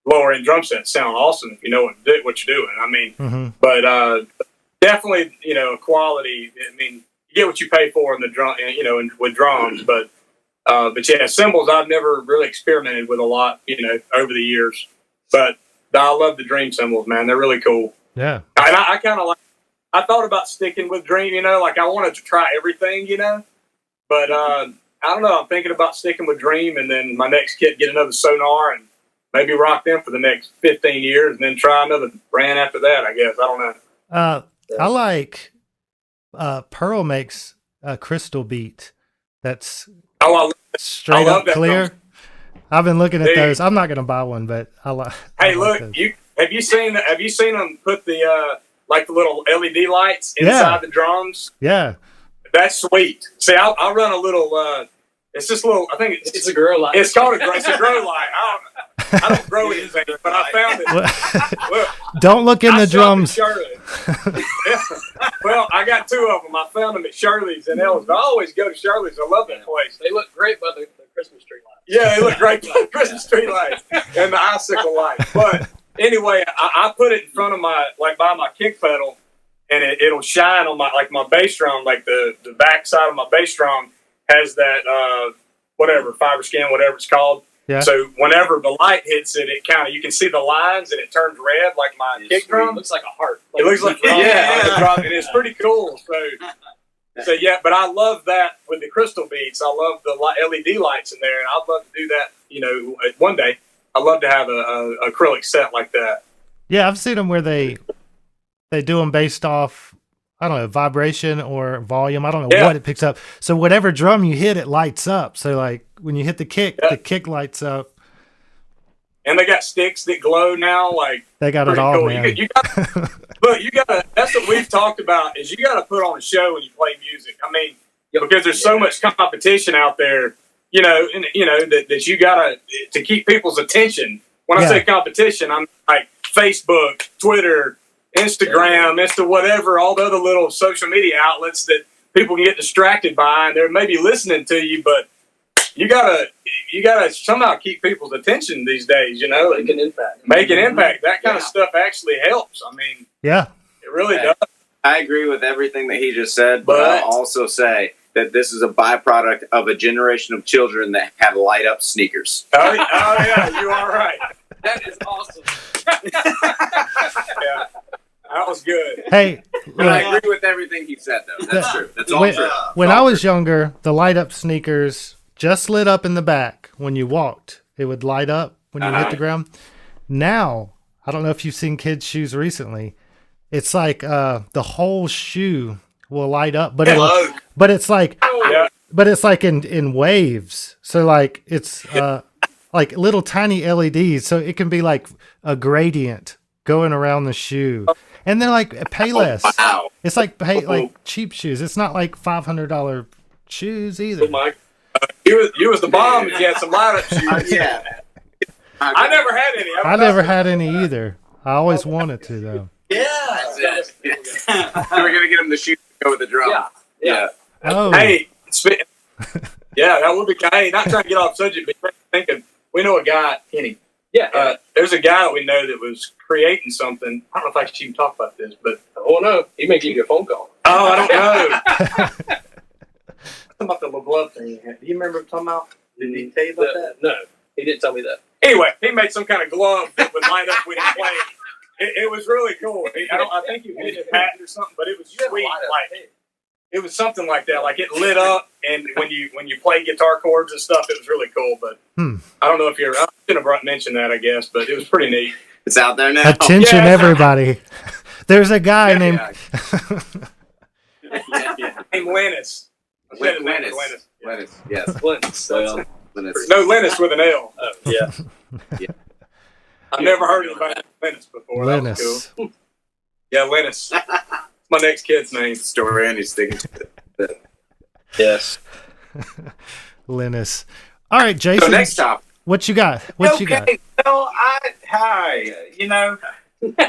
lower end drum set sound awesome if you know what you're doing. I mean, but definitely, quality. I mean, you get what you pay for in the drum, with drums, but yeah, cymbals I've never really experimented with a lot, over the years. But I love the Dream cymbals, man. They're really cool. Yeah. And I kind of I thought about sticking with Dream, like I wanted to try everything, but I don't know. I'm thinking about sticking with Dream, and then my next kit get another Sonar and maybe rock them for the next 15 years, and then try another brand after that. I guess I don't know. I like Pearl makes a crystal beat that's straight up clear. Drum. I've been looking at those. I'm not going to buy one, but I like. Hey, look, have you seen them put the like the little LED lights inside the drums? Yeah, that's sweet. See, I run a little. It's just a little. I think it's a grow light. It's called it's a grow light. I don't grow anything, but I found it. Look, don't look in the drums. Well, I got 2 of them. I found them at Shirley's in Ellisville. I always go to Shirley's. I love that place. They look great by the Christmas tree lights. Yeah, they look great by the Christmas tree lights and the icicle lights. But anyway, I put it in front of by my kick pedal, and it'll shine on my bass drum, like the back side of my bass drum has that fiber skin, whatever it's called. Yeah. So whenever the light hits it, you can see the lines and it turns red like my kick drum. It looks like a heart. It looks like and it's pretty cool. So yeah, but I love that with the crystal beats. I love the LED lights in there, and I'd love to do that. One day I'd love to have a acrylic set like that. Yeah, I've seen them where they do them based off, I don't know, vibration or volume. I don't know what it picks up. So whatever drum you hit, it lights up. So like when you hit the kick lights up. And they got sticks that glow now. Like they got it all, cool. Man. You gotta. That's what we've talked about. Is you gotta put on a show when you play music. I mean, because there's so much competition out there. That you gotta to keep people's attention. When I say competition, I'm like Facebook, Twitter, Instagram, whatever, all the other little social media outlets that people can get distracted by, and they're maybe listening to you, but you gotta somehow keep people's attention these days, Make an impact. That kind of stuff actually helps. I mean, it really does. I agree with everything that he just said, but I'll also say that this is a byproduct of a generation of children that had light up sneakers. Oh yeah, you are right. That is awesome. Yeah. That was good. Hey, I agree with everything he said, though. That's true. That's all true. When I was younger, the light up sneakers just lit up in the back when you walked. It would light up when you hit the ground. Now, I don't know if you've seen kids' shoes recently. It's like the whole shoe will light up, but it's like in waves. So like it's like little tiny LEDs, so it can be like a gradient going around the shoe. And they're like Payless. Oh, wow. It's like like cheap shoes. It's not like $500 shoes either. Oh my! You was the bomb if you had some light up shoes. Yeah. I never had any. I never had any either. I always wanted to though. Yeah. That's it. We're gonna get him the shoes to go with the drum. Yeah. Oh. Hey, that would be. Hey, not trying to get off subject, but thinking we know a guy, Kenny. Yeah. There's a guy that we know that was creating something. I don't know if I should even talk about this, but no, he may give you a phone call. Oh, I don't know. About the glove thing. Do you remember talking about? Did he tell you about that? No, he didn't tell me that. Anyway, he made some kind of glove that would light up when he played. It was really cool. I think he made a patent or something, but it was sweet. Like it was something like that. Like it lit up, and when you play guitar chords and stuff, it was really cool. But I don't know if I shouldn't have mentioned that, I guess, but it was pretty neat. It's out there now. Attention, everybody! There's a guy named named Lennis. Lennis. Yes. Lennis. No, Lennis with an L. Oh, yeah. I've never heard of Lennis before. Lennis. That was cool. Yeah, Lennis. My next kid's name. Story, and he's sticking to it. Yes. Linus. All right, Jason. So next stop. What you got? What you got? Well,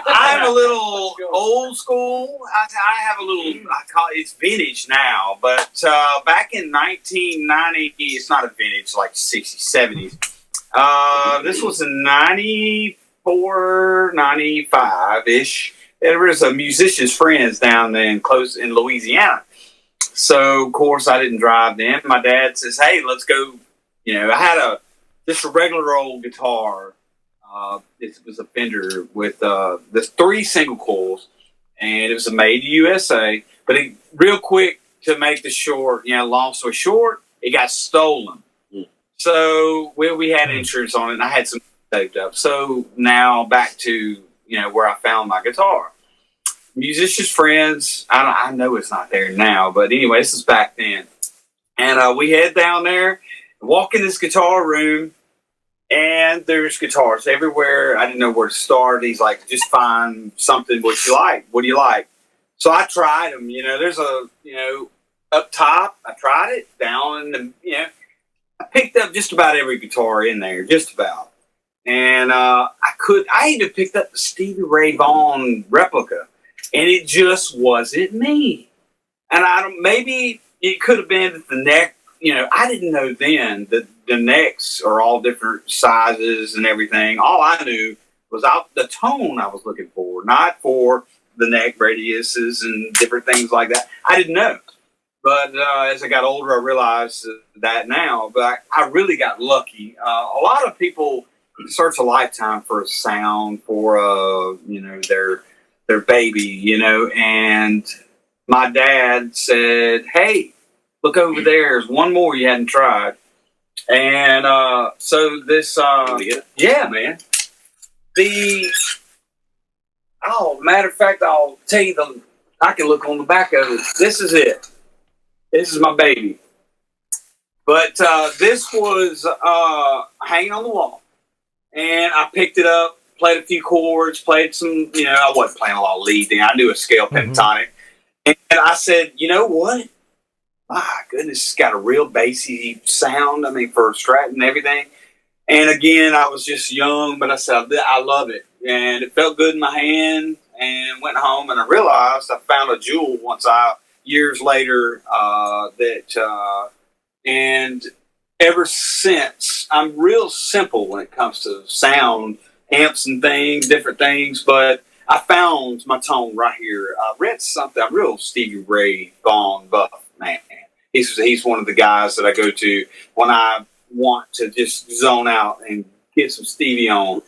I'm a little old school. I have a little, I call it, it's vintage now, but back in 1990, it's not a vintage, like 60s, 70s. This was in 94, 95-ish. There was a musician's friends down there close in Louisiana. So, of course, I didn't drive then. My dad says, hey, let's go. You know, I had just a regular old guitar. It was a Fender with the 3 single coils, and it was a made in USA. But real quick, to make the short, long story short, it got stolen. So we had insurance on it, and I had some saved up. So now back to where I found my guitar. Musicians' friends. I know it's not there now, but anyway, this is back then. And we head down there, walk in this guitar room. And there's guitars everywhere. I didn't know where to start. He's like, just find something what you like. What do you like? So I tried them. There's up top. I tried it. Down and I picked up just about every guitar in there, just about. And I even picked up the Stevie Ray Vaughan replica, and it just wasn't me. And maybe it could have been that the neck. I didn't know then that the necks are all different sizes and everything. All I knew was the tone I was looking for, not for the neck radiuses and different things like that. I didn't know. But as I got older, I realized that now. But I really got lucky. A lot of people search a lifetime for a sound for, their baby, and my dad said, hey, look over there. There's one more you hadn't tried. And so this, yeah, man. Matter of fact, I'll tell you I can look on the back of it. This is it. This is my baby. But this was hanging on the wall. And I picked it up, played a few chords, played some, I wasn't playing a lot of lead then. I knew a scale pentatonic. And I said, you know what? My goodness, it's got a real bassy sound. For Strat and everything. And again, I was just young, but I said, I love it. And it felt good in my hand, and went home, and I realized I found a jewel years later, and ever since, I'm real simple when it comes to sound, amps and things, different things, but I found my tone right here. I read something, I'm real Stevie Ray Vaughan buff, man. He's one of the guys that I go to when I want to just zone out and get some Stevie on.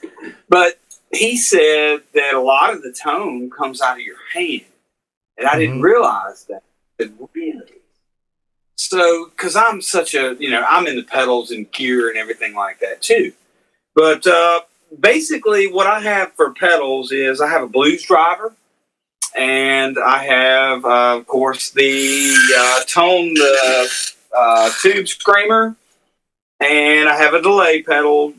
But he said that a lot of the tone comes out of your hand. And I didn't realize that. Really? So, because I'm such a, I'm in the pedals and gear and everything like that too. But basically what I have for pedals is I have a blues driver. And I have, of course, the tone, the tube screamer, and I have a delay pedal,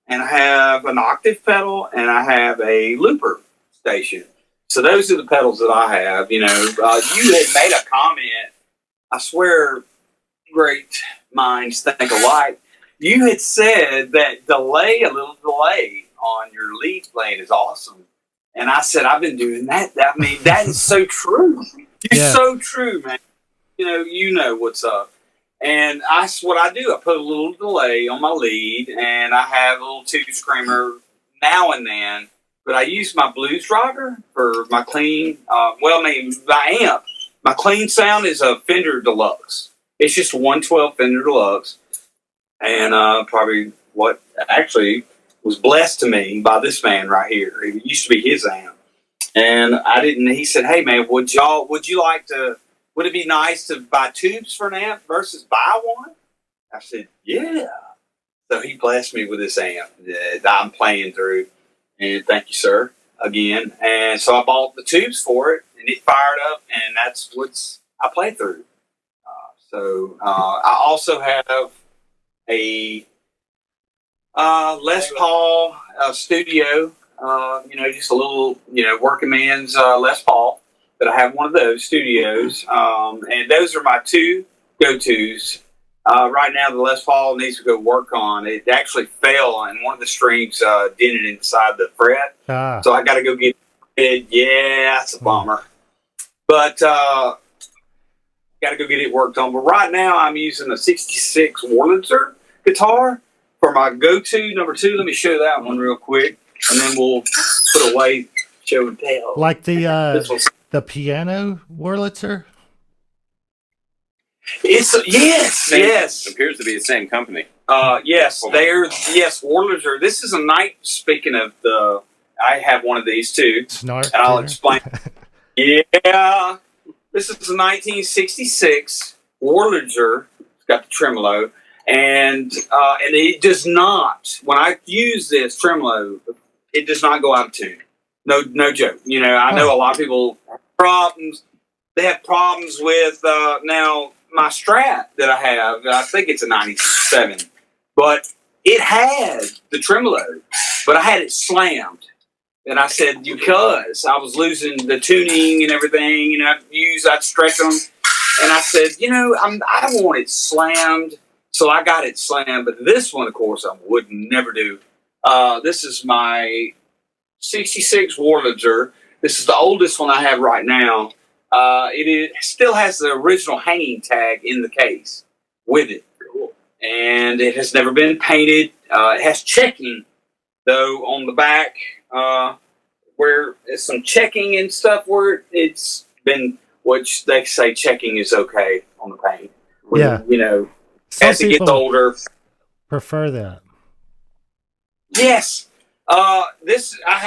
and I have an octave pedal, and I have a looper station. So those are the pedals that I have. You had made a comment. I swear, great minds think alike. You had said that a little delay on your lead playing is awesome. And I said, I've been doing that. That is so true. You're so true, man. You know what's up. And that's what I do. I put a little delay on my lead, and I have a little tube screamer now and then. But I use my blues driver for my clean, my amp. My clean sound is a Fender Deluxe. It's just a 112 Fender Deluxe. And probably what actually was blessed to me by this man right here. It used to be his amp. And he said, hey man, would it be nice to buy tubes for an amp versus buy one? I said, yeah. So he blessed me with this amp that I'm playing through. And thank you, sir, again. And so I bought the tubes for it, and it fired up, and that's what I play through. I also have a Les Paul Studio, just a little, working man's Les Paul. But I have one of those studios, and those are my two go-tos. Right now, the Les Paul needs to go work on. It actually fell, and one of the strings dented inside the fret. So I got to go get it. Yeah, it's a bummer. But got to go get it worked on. But right now, I'm using a 66 Wurlitzer guitar for my go-to number 2. Let me show that one real quick, and then we'll put away show and tell. Like the piano Wurlitzer? It's yes. It appears to be the same company. Yes, Wurlitzer. This is a night. Speaking of I have one of these too. Snark. And I'll explain. Yeah, this is a 1966 Wurlitzer. It's got the tremolo, and it does not. When I use this tremolo, it does not go out of tune. No joke. You know, I know a lot of people have problems. They have problems with now my Strat that I have. I think it's a 97, but it had the tremolo, but I had it slammed. And I said, because I was losing the tuning and everything, I'd stretch them. And I said, I don't want it slammed. So I got it slammed. But this one, of course, I would never do. This is my 66 Wurlitzer. This is the oldest one I have right now. It still has the original hanging tag in the case with it. And it has never been painted. It has checking, though, on the back. Where there's some checking and stuff where it's been, which they say checking is okay on the paint. When, as it gets older. Prefer that. Yes. This, I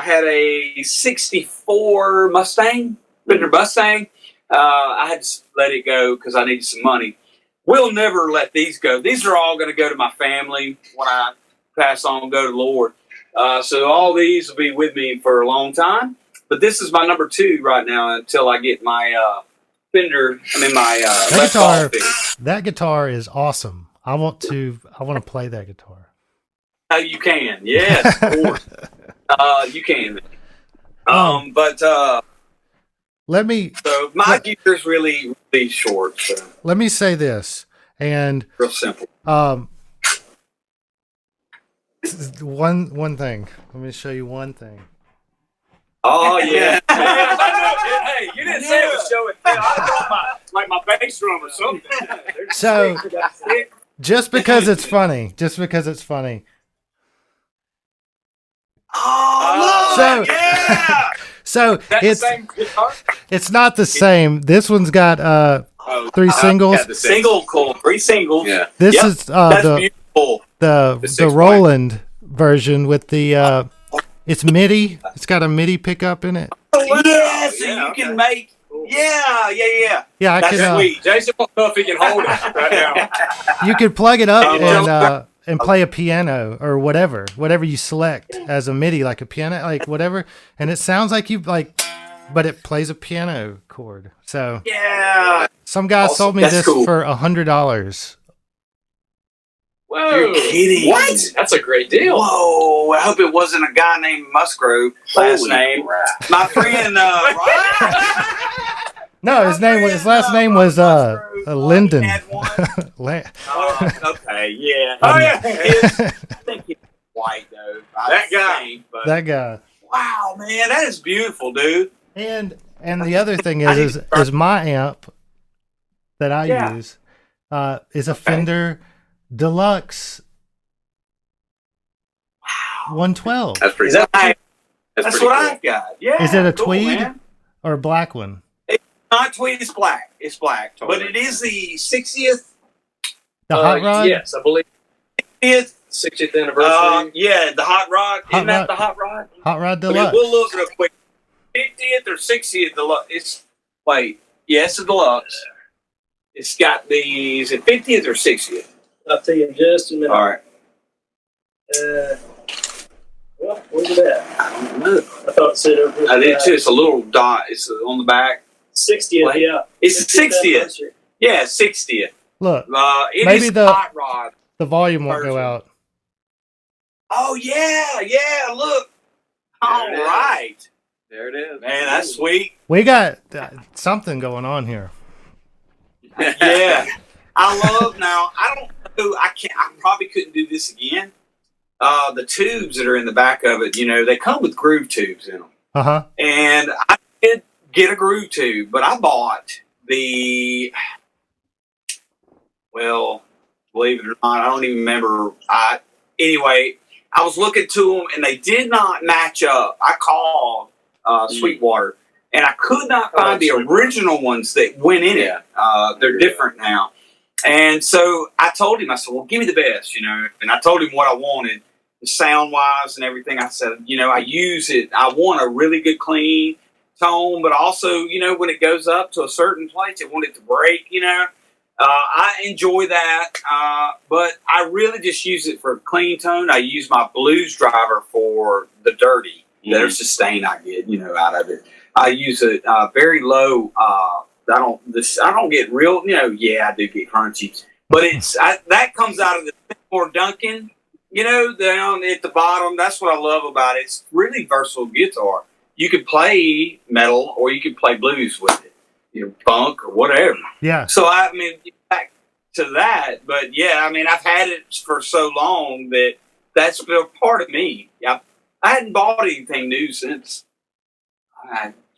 had a 64 Mustang, Fender Mustang. I had to let it go because I needed some money. We'll never let these go. These are all going to go to my family when I pass on and go to the Lord. So all these will be with me for a long time. But this is my number 2 right now until I get my Fender. That guitar is awesome. I want to play that guitar. You can, yes, of course. You can. Let me. So my gear's really, really short. So. Let me say this, and real simple. One thing. Let me show you one thing. Oh yeah. Hey, you didn't say it was show and tell. I brought my bass drum or something. So just because it's funny. Oh, so, yeah. So the same guitar? It's not the same. This one's got 3 singles. Yeah, single core, 3 singles. Yeah. This is that's beautiful. The Roland version with the it's MIDI. It's got a MIDI pickup in it. Yeah, so you can make. Yeah. Yeah, that's sweet. Jason won't know if he can hold it right now. You could plug it up and play a piano or whatever you select as a MIDI, like a piano, like whatever, and it sounds like but it plays a piano chord. So yeah, some guy sold me this for $100. Whoa! You're kidding? What? That's a great deal. Whoa! I hope it wasn't a guy named Musgrove last name. Crap. My friend. No, his last name was Linden. Had one. Okay, yeah. Oh yeah. I think he's white though. That guy. Wow, man, that is beautiful, dude. And the other thing is my amp that I use is a Fender Deluxe 112. That's pretty. That's what I've got. Yeah. Is it a cool, tweed man. or a black one? It's not tweed. It's black. It's black. Totally. But it is the 60th. The hot rod. Yes, I believe. 60th anniversary. Yeah, the hot rod. Isn't that the hot rod? Hot rod Deluxe. Okay, we'll look real quick. 50th or 60th Deluxe. It's it's a Deluxe. It's got is it 50th or 60th? I'll tell you in just a minute. All right. Well, where's it at? I don't know. I thought it said over here. I did too. It's a little dot. It's on the back. 60th, yeah. It's the 60th. Yeah, 60th. Look, it maybe is the hot rod. The volume won't go out. Oh yeah. Look. All right. There it is. Man, that's sweet. We got something going on here. Yeah. I love now. I don't know. I probably couldn't do this again. The tubes that are in the back of it, they come with groove tubes in them. Uh-huh. And I did get a groove tube, but I bought believe it or not, I don't even remember. Anyway, I was looking to them and they did not match up. I called Sweetwater and I could not find the original ones that went in it. They're different now. And so I told him, I said, well, give me the best, and I told him what I wanted, sound wise and everything. I said, I use it. I want a really good clean tone, but also, when it goes up to a certain place, I want it to break, I enjoy that, but I really just use it for a clean tone. I use my blues driver for the dirty. There's the stain I get, out of it. I use it very low. I don't get real, I do get crunchy, but that comes out of the more Duncan, down at the bottom. That's what I love about it. It's really versatile guitar. You could play metal or you could play blues with it, funk or whatever. Yeah. So back to that, but yeah, I've had it for so long that that's been a part of me. I hadn't bought anything new since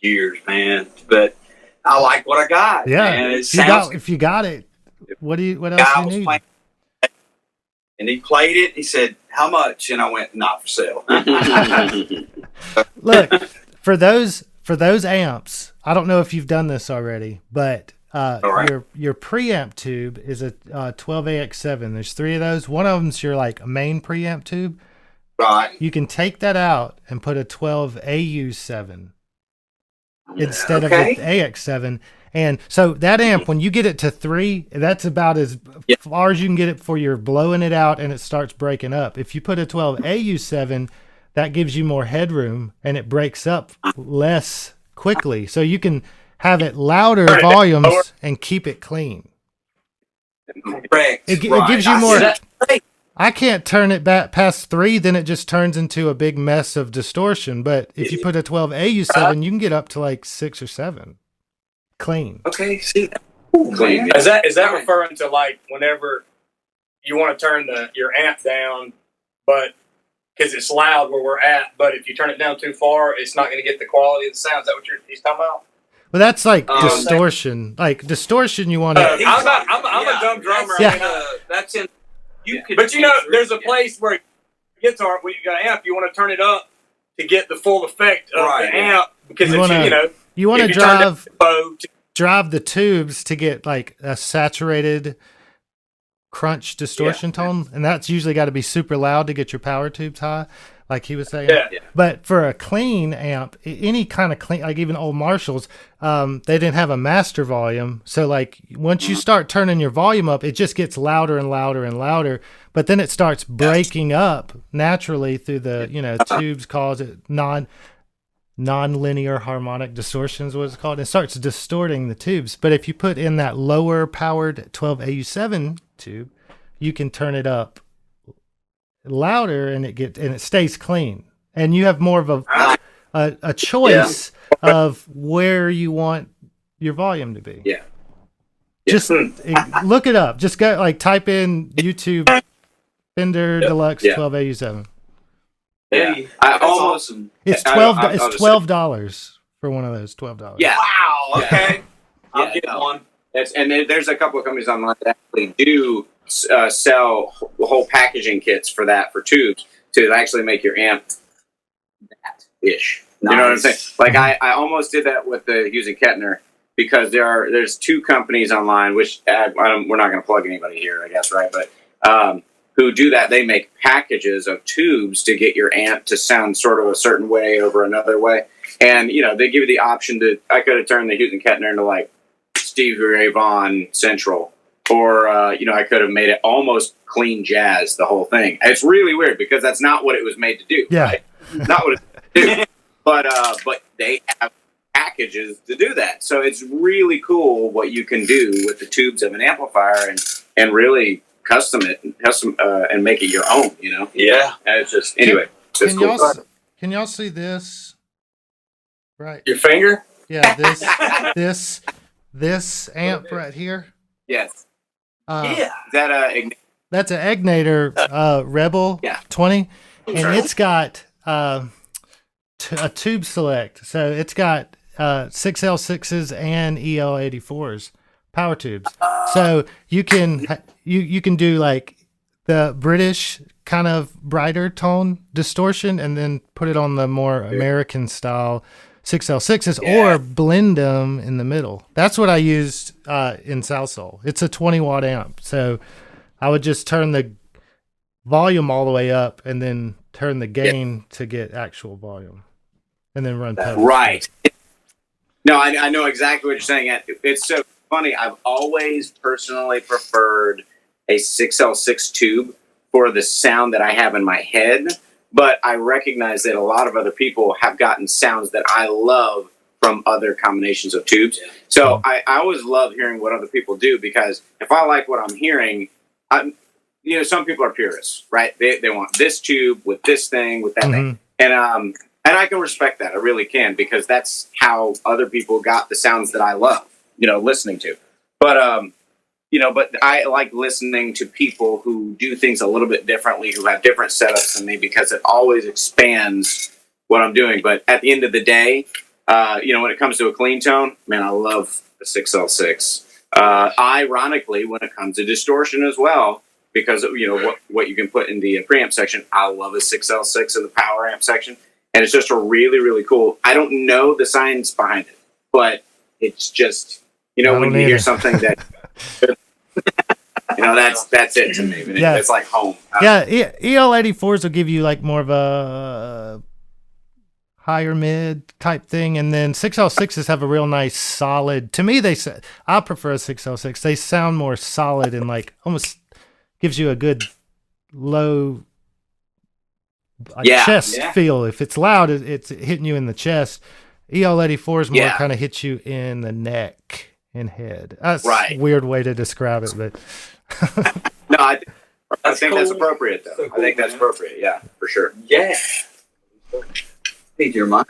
years, man, but I like what I got. Yeah. And if you got it, what else do you need? And he played it. He said, "How much?" And I went, "Not for sale." Look, for those amps, I don't know if you've done this already, but your preamp tube is a 12AX7. There's 3 of those. One of them's your main preamp tube. Right. You can take that out and put a 12AU7 instead of the AX7. And so that amp, when you get it to 3, that's about as far as you can get it before you're blowing it out and it starts breaking up. If you put a 12AU7, that gives you more headroom and it breaks up less quickly. So you can have it louder volumes and keep it clean. Correct. It gives you more. I can't turn it back past 3, then it just turns into a big mess of distortion. But if you put a 12AU7, you can get up to 6 or 7. Clean. Okay, see that. Clean. Is that referring to whenever you want to turn your amp down, but because it's loud where we're at, but if you turn it down too far, it's not going to get the quality of the sound? Is that what he's talking about? Well, that's distortion. Distortion, you want to. I'm a dumb drummer. Yeah. That's in. There's a place where guitar, when you got an amp, you want to turn it up to get the full effect of the amp because you want to drive the tubes to get a saturated crunch distortion tone, and that's usually got to be super loud to get your power tubes high, like he was saying. Yeah. But for a clean amp, any kind of clean, even old Marshalls, they didn't have a master volume, so once you start turning your volume up, it just gets louder and louder and louder, but then it starts breaking up naturally through the tubes, cause it non-linear harmonic distortion is what it's called. It starts distorting the tubes. But if you put in that lower powered 12AU7 tube, you can turn it up louder and it stays clean. And you have more of a choice of where you want your volume to be. Yeah. Just look it up. Just go type in YouTube Fender Deluxe 12AU7. Yeah, It's $12 for one of those. $12. Yeah. Wow. Okay. I'll get one. And there's a couple of companies online that actually do sell whole packaging kits for tubes to actually make your amp that ish. Nice. You know what I'm saying? I almost did that with the Hughes and Kettner because there's 2 companies online which we're not going to plug anybody here, I guess, right? But who do that? They make packages of tubes to get your amp to sound sort of a certain way over another way, and they give you the option to. I could have turned the Hughes and Kettner into Stevie Ray Vaughan Central, or I could have made it almost clean jazz, the whole thing. It's really weird because that's not what it was made to do. Yeah, right? Not what it's made to do. But they have packages to do that, so it's really cool what you can do with the tubes of an amplifier and really custom and make it your own, Yeah. And it's just, anyway. Can y'all see this? Right. Your finger? Yeah, this amp right here. Yes. Yeah. Is that a That's an Egnator Rebel 20, and it's got a tube select. So it's got 6L6s and EL84s power tubes. So you can do like the British kind of brighter tone distortion and then put it on the more American style 6L6s or blend them in the middle. That's what I used in South Soul. It's a 20-watt amp. So I would just turn the volume all the way up and then turn the gain to get actual volume and then run pedals. Right. No, I know exactly what you're saying. It's so funny. I've always personally preferred a 6L6 tube for the sound that I have in my head, but I recognize that a lot of other people have gotten sounds that I love from other combinations of tubes. So I always love hearing what other people do, because if I like what I'm hearing, some people are purists, right? They want this tube with this thing, with that thing. And I can respect that. I really can, because that's how other people got the sounds that I love, listening to. But, but I like listening to people who do things a little bit differently, who have different setups than me, because it always expands what I'm doing. But at the end of the day, when it comes to a clean tone, man, I love the 6L6. Ironically, when it comes to distortion as well, because what you can put in the preamp section, I love a 6L6 in the power amp section, and it's just a really, really cool. I don't know the science behind it, but it's just when you hear something that that's it to me. It's like home. EL84s will give you like more of a higher mid type thing, and then 6L6s have a real nice solid. To me, I prefer a 6L6. They sound more solid and like almost gives you a good low chest feel. If it's loud, it's hitting you in the chest. EL84s more kind of hit you in the neck and head. That's a weird way to describe it, but no, I think that's appropriate, though. I think that's appropriate. Yeah, for sure. Yeah. Hey, Jeremiah.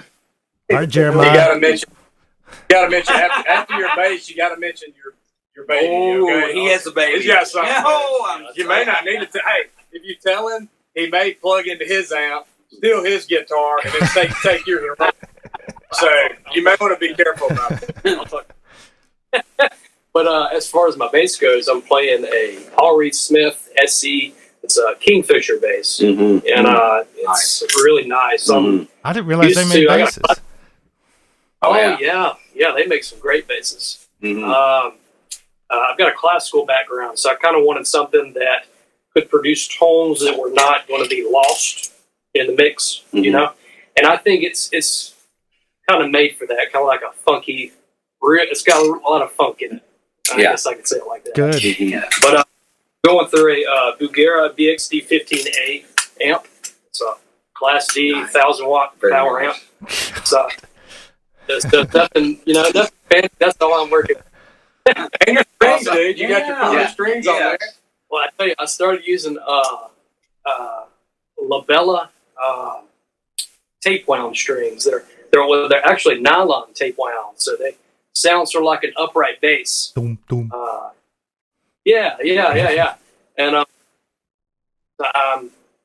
All right, Jeremiah. You gotta mention after your bass. You gotta mention your baby. Oh, he has a baby. He's got something. No, you may not need to. Hey, if you tell him, he may plug into his amp, steal his guitar, and then take yours. So you may want to be careful about it. But as far as my bass goes, I'm playing a Paul Reed Smith SC. It's a Kingfisher bass, and it's really nice. I didn't realize they made basses. Yeah, they make some great basses. I've got a classical background, so I kind of wanted something that could produce tones that were not going to be lost in the mix, And I think it's kind of made for that, kind of like a funky. It's got a lot of funk in it. I guess I could say it like that. Good. But going through a Bugera BXD 15A amp. It's a Class D 1,000-watt power amp. So there's nothing, nothing fancy. That's all I'm working. And your strings, dude. You got your strings on there. Well, I tell you, I started using Labella tape wound strings. They're actually nylon tape wound, so they sound sort of like an upright bass. Doom, doom. Yeah. And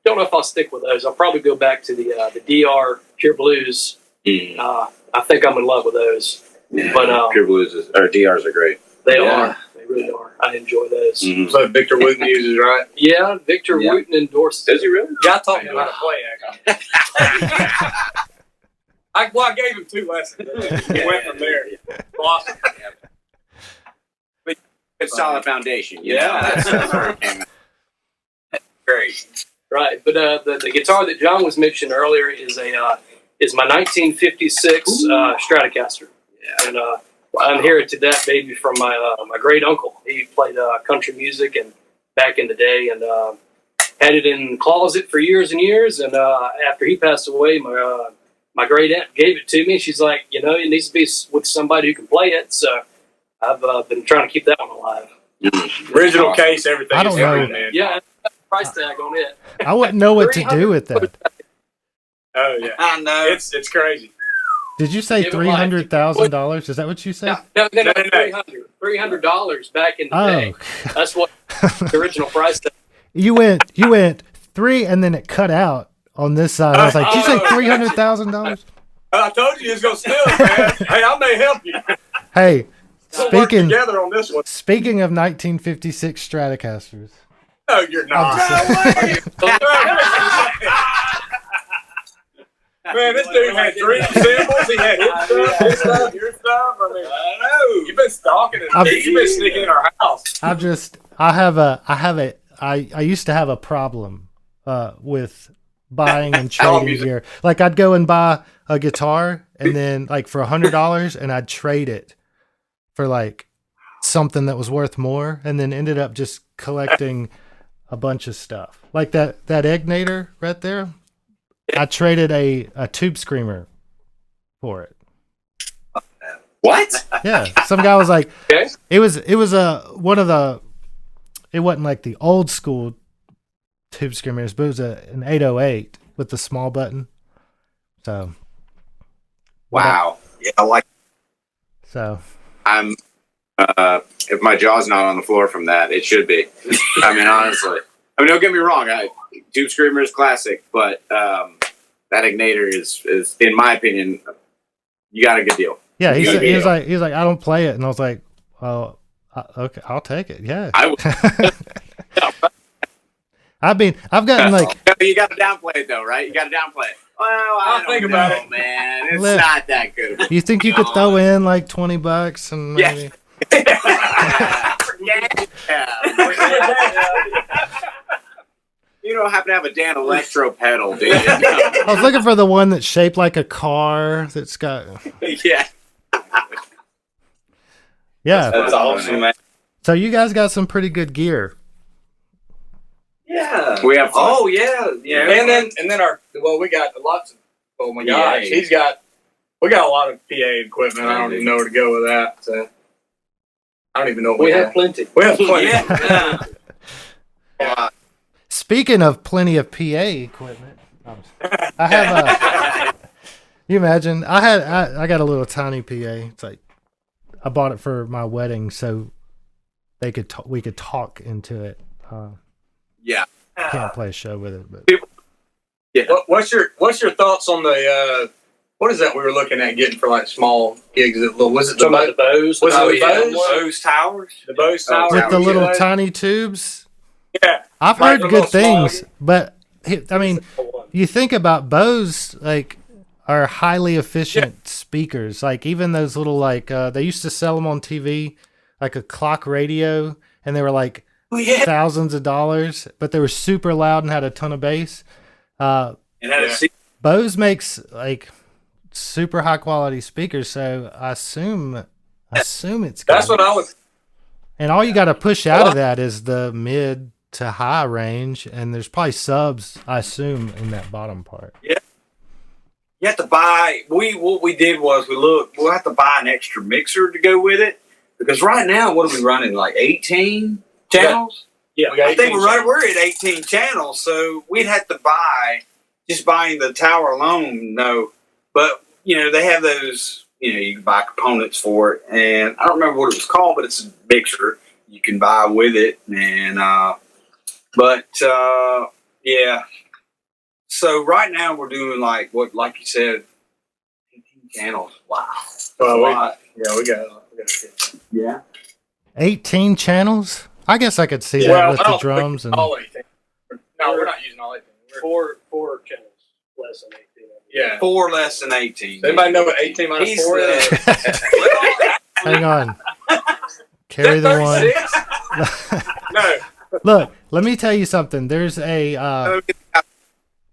don't know if I'll stick with those. I'll probably go back to the DR Pure Blues. I think I'm in love with those. Yeah, but Pure Blues or DRs are great. They are. They really are. I enjoy those. So Victor Wooten uses, right? Yeah, Victor Wooten endorses. Does he really? Yeah, I taught him how to play, actually. I gave him 2 lessons. He went from there. Awesome. But it's solid foundation. That's great. Right, but the guitar that John was mentioning earlier is my 1956 Stratocaster, and I inherited that baby from my great uncle. He played country music and back in the day, and had it in the closet for years and years. And after he passed away, my great aunt gave it to me. She's like, it needs to be with somebody who can play it. So I've been trying to keep that one alive. Original case, everything. I don't know. Man. Yeah, price tag on it. I wouldn't know what to do with that. Oh yeah, I know. It's crazy. Did you say Give it life. $300,000? Is that what you said? No, $300 back in the day. That's what the original price tag. You went 3 and then it cut out on this side. I was like, did you say $300,000? I told you he was going to steal it, man. Hey, I may help you. Hey, We'll work together on this one. speaking of 1956 Stratocasters. No, you're not. Man, this dude had dream symbols. He had his stuff, your stuff. I mean, I know. You've been stalking us. You've been sneaking in our house. I used to have a problem with buying and trading gear. Like I'd go and buy a guitar and then like for $100 and I'd trade it for like something that was worth more, and then ended up just collecting a bunch of stuff. Like that Egnator right there. I traded a tube screamer for it. What? Yeah, some guy was like, Okay. it was one of the. It wasn't like the old school tube screamers, but it was an 808 with the small button. So. Wow. Yeah, I like. So. I'm. If my jaw's not on the floor from that, it should be. I mean, honestly. I mean, don't get me wrong. Tube Screamer is classic, but that Ignator is, in my opinion, you got a good deal. Yeah, he was like, I don't play it, and I was like, well, okay, I'll take it. Yeah. I would. I've gotten like. You got to downplay it though, right? You got to downplay it. Well, I don't think about it, man. It's not that good. You think you could throw in like $20 and maybe? You don't happen to have a Dan Electro pedal, do you? I was looking for the one that's shaped like a car that's got. Yeah. Yeah. That's awesome, man. So you guys got some pretty good gear. Yeah. We have fun. Oh yeah. Yeah. And then we got lots of. Oh my gosh, we got a lot of PA equipment. I don't even know where to go with that. So I don't even know what We have plenty. We have plenty. Yeah. Speaking of plenty of PA equipment, I have you imagine I got a little tiny PA. It's like I bought it for my wedding so we could talk into it. Yeah. Can't play a show with it, but Yeah. What's your thoughts on the what is that we were looking at getting for like small gigs? Was it the Bose? Was it the Bose? Bose Towers? The Bose Towers with the little Yeah. tiny tubes. Yeah. I've Like heard the good little things, but I mean, you think about Bose, like, are highly efficient speakers. Like, even those little, like, they used to sell them on TV, like a clock radio, and they were like thousands of dollars, but they were super loud and had a ton of bass. And had a seat. Bose makes, like, super high quality speakers, so I assume it's good. That's what I was. And all you got to push out of that is the mid to high range, and there's probably subs, I assume, in that bottom part. Yeah. You have to buy. What we did was we'll have to buy an extra mixer to go with it, because right now what are we running, like 18 channels? Yeah. I think we're at 18 channels, so we'd have to buying the tower alone. No, but they have those. You can buy components for it, and I don't remember what it was called, but it's a mixer you can buy with it, and yeah. So right now we're doing like you said, 18 channels. Wow, Well, we got. yeah. 18 channels? I guess I could see that Well, with I the don't drums. And All 18. No, we're not using all 18. Four channels less than 18. Yeah. 4 less than 18. Does anybody know what 18 minus 4 is? Hang on. Carry the one. No. Look, let me tell you something. There's a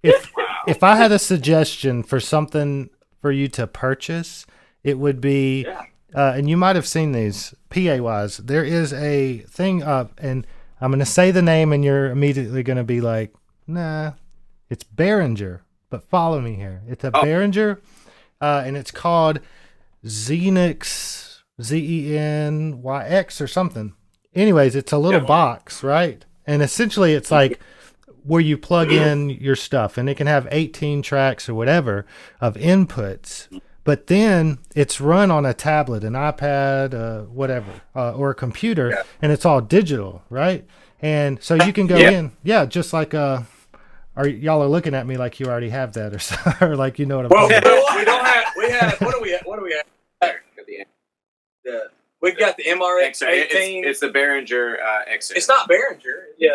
if I had a suggestion for something for you to purchase, it would be and you might have seen these PA wise. There is a thing up, and I'm going to say the name, and you're immediately going to be like, nah, it's Behringer. But follow me here. It's a Behringer, and it's called Xenix, Zenyx or something. Anyways, it's a little box, right? And essentially it's like where you plug in your stuff, and it can have 18 tracks or whatever of inputs, but then it's run on a tablet, an iPad, whatever, or a computer, and it's all digital, right? And so you can go in, just like y'all are looking at me like you already have that, or so, or like you know what I'm talking about. We don't have. We have. What do we have? We've got the MRX-18. It's the Behringer XR. It's not Behringer. Yeah.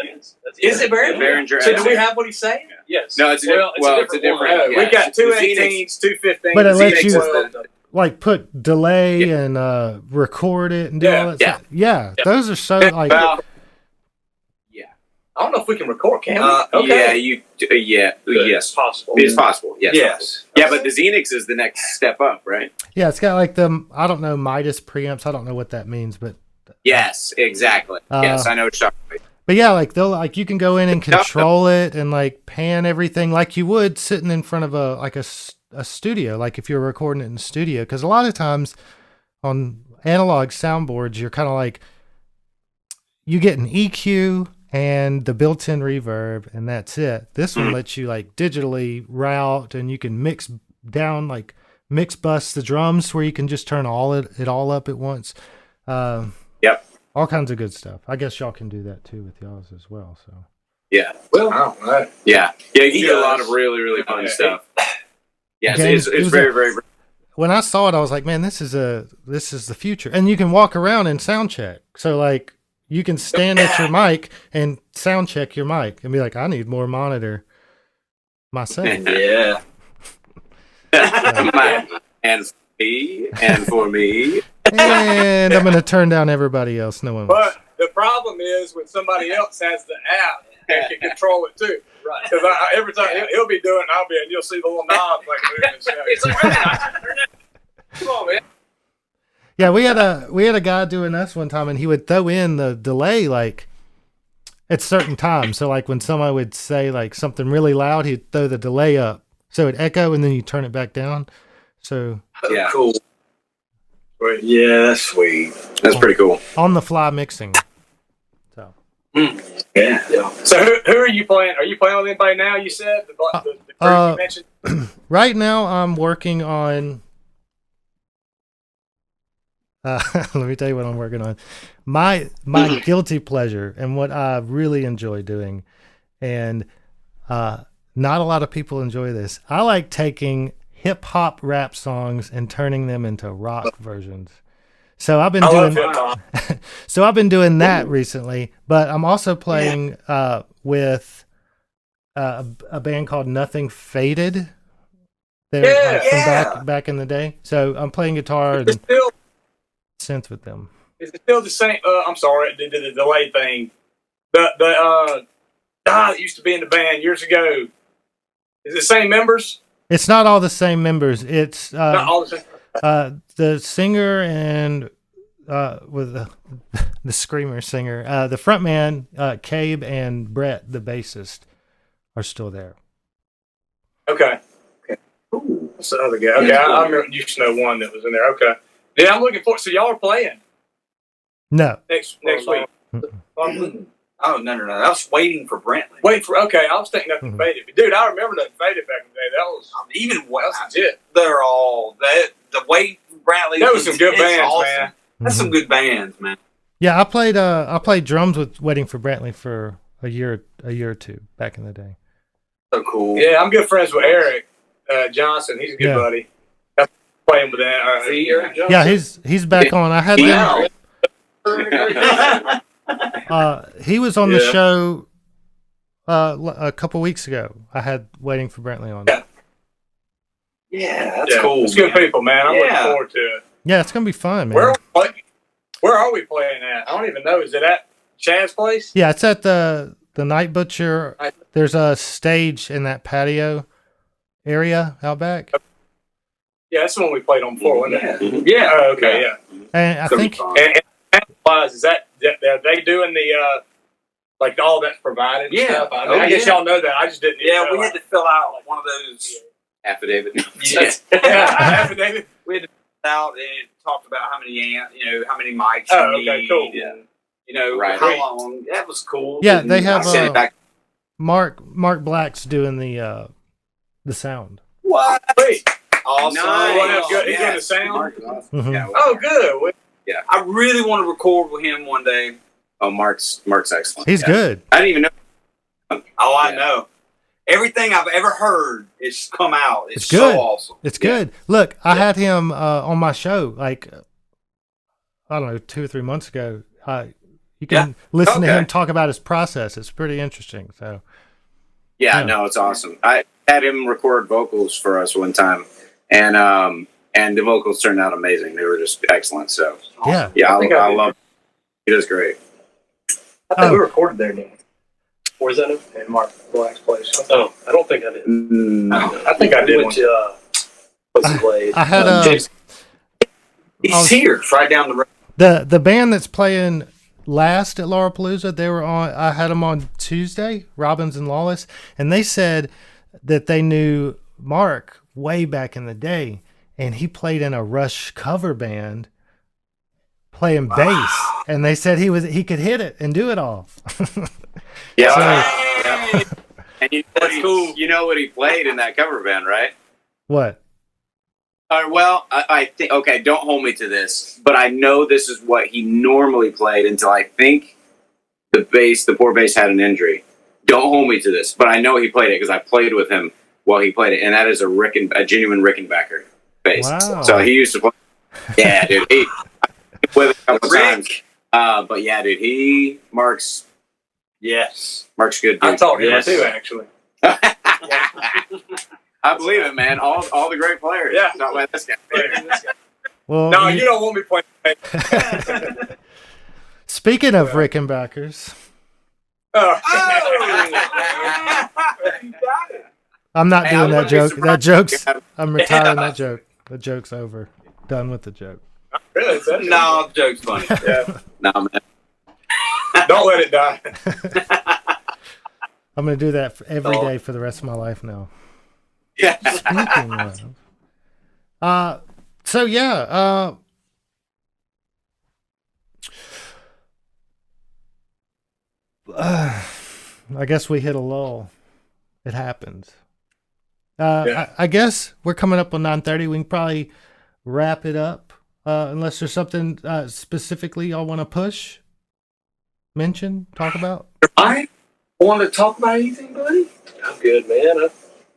Is it Behringer? Behringer So do we XR. have what he's saying? Yes. No, it's a different one. Oh, Yeah, we've got it's the 218s, 215s. But it lets Xenix you- is the- Like put delay and record it and do all that stuff. Yeah, those are so like. Well, I don't know if we can record, can we? yeah, yes, It's possible. it's possible. Yes, Yes. yeah, but the Xenix is the next step up, right? Yeah, it's got like the I don't know Midas preamps. I don't know what that means, but Yes, exactly. Yes, I know what you're talking about. But yeah, like they'll like you can go in and control it and like pan everything like you would sitting in front of a studio, like if you're recording it in the studio. Because a lot of times on analog soundboards, you're kind of like you get an EQ and the built-in reverb, and that's it. This one lets you like digitally route, and you can mix down like mix bus the drums where you can just turn it all up at once. Yep. All kinds of good stuff. I guess y'all can do that too with y'all's as well. So Yeah. Well, I don't know. Yeah, you can do a lot of really, really fun stuff. Yes, Okay, it's it was very, a- very. when I saw it, I was like, man, this is the future. And you can walk around and sound check. So like you can stand at your mic and sound check your mic and be like, I need more monitor myself. Yeah. And for me, and for me. And I'm going to turn down everybody else. No one wants. But the problem is when somebody else has the app, they can control it too. Right. Because every time he'll be doing it, I'll be, and you'll see the little knobs like moving. And stuff. It's like, come on, man. Yeah, we had a guy doing us one time, and he would throw in the delay like at certain times. So like when somebody would say like something really loud, he'd throw the delay up so it'd echo, and then you turn it back down. So Yeah. Cool. Yeah, that's sweet. That's pretty cool. on the fly mixing. So Yeah. So who are you playing? Are you playing with anybody now? You said the crew you mentioned. right now I'm working on. Let me tell you what I'm working on. My guilty pleasure and what I really enjoy doing, and not a lot of people enjoy this. I like taking hip hop rap songs and turning them into rock versions. So I've been doing that recently, but I'm also playing with a band called Nothing Faded. They're from back in the day. So I'm playing guitar and synth with them. Is it still the same? I'm sorry, the delay thing. The guy that used to be in the band years ago. Is it the same members? It's not all the same members. It's Not all the same. the singer and with the screamer singer, the front man, Cabe, and Brett, the bassist, are still there. Okay. What's the other guy? Okay, I remember used to know one that was in there. Okay. Yeah, I'm looking forward. So y'all are playing No. next week. Oh, no. I was waiting for Brantley. Wait for okay. I was thinking Nothing Faded, but dude, I remember Nothing Faded back in the day. That was legit. They're all the way Brantley. That was some good it's bands, awesome. man. That's some good bands, man. Yeah, I played drums with Waiting for Brantley for a year or two back in the day. So cool. Yeah, I'm good friends with Eric Johnson. He's a good buddy. I'm playing with that. Eric Johnson? Yeah, he's back on. I had them. He was on the show a couple weeks ago. I had Waiting for Brantley on. Yeah, that's cool. It's good people, man. I'm looking forward to it. Yeah, it's gonna be fun, man. Where are we playing at? I don't even know. Is it at Chad's place? Yeah, it's at the Night Butcher. There's a stage in that patio area out back. Yeah, that's the one we played on before, wasn't it? Yeah. Oh, okay, yeah. And I think And is that are they doing the like all that's provided? And stuff? I guess y'all know that. I just didn't. Yeah, we had to fill out one of those Affidavit. affidavit. We had to fill out and it talked about how many how many mics Oh, you okay, need, cool. and Right. how long. That was cool. Yeah, And they have, I sent it back. Mark Black's doing the sound. What? Wait, Awesome. Nice. He's in the sound. Mark is awesome. Mhm. Yeah. Oh, good. I really want to record with him one day. Oh, Mark's excellent. He's good. I didn't even know. Oh, I know. Everything I've ever heard is come out. It's good. so awesome. It's good. Look, I had him on my show like I don't know 2 or 3 months ago. You can listen to him talk about his process. It's pretty interesting. So Yeah, no, it's awesome. I had him record vocals for us one time, and the vocals turned out amazing. They were just excellent. So yeah, I love. He does great. I think we recorded there, didn't we? Where's that? In Mark Black's place. Oh, I don't think I did. I think I did Went one. to what's his place? I had James, he's here. It's right down the road. the band that's playing last at Laurel. They were on. I had them on Tuesday, Robbins and Lawless, and they said that they knew Mark way back in the day, and he played in a Rush cover band playing bass, and they said he could hit it and do it all. Yeah. And That's cool. You know what he played in that cover band, right? What? Well, I think, okay, don't hold me to this, but I know this is what he normally played until I think the poor bass had an injury. Don't hold me to this, but I know he played it because I played with him while he played it, and that is a genuine Rickenbacker bass. Wow. So he used to play. Yeah, dude. He with it a couple times. But yeah, dude, Mark's good, dude. I talked to him too, actually. I believe it, man. All the great players. Yeah. Not like this guy. Well, No, you don't want me playing. speaking of Rickenbackers, Oh. I'm not Hey, I doing that wouldn't be joke. surprised. That joke's. I'm retiring Yeah. that joke. The joke's over. Done with the joke. Really? No, the joke's funny. Yeah. Nah, man. Don't let it die. I'm gonna do that every day for the rest of my life now. Yeah. Speaking of, so yeah, I guess we hit a lull. It happens. I guess we're coming up on 9:30. We can probably wrap it up, unless there's something specifically y'all want to push, mention, talk about. I want to talk about anything, buddy? I'm good, man.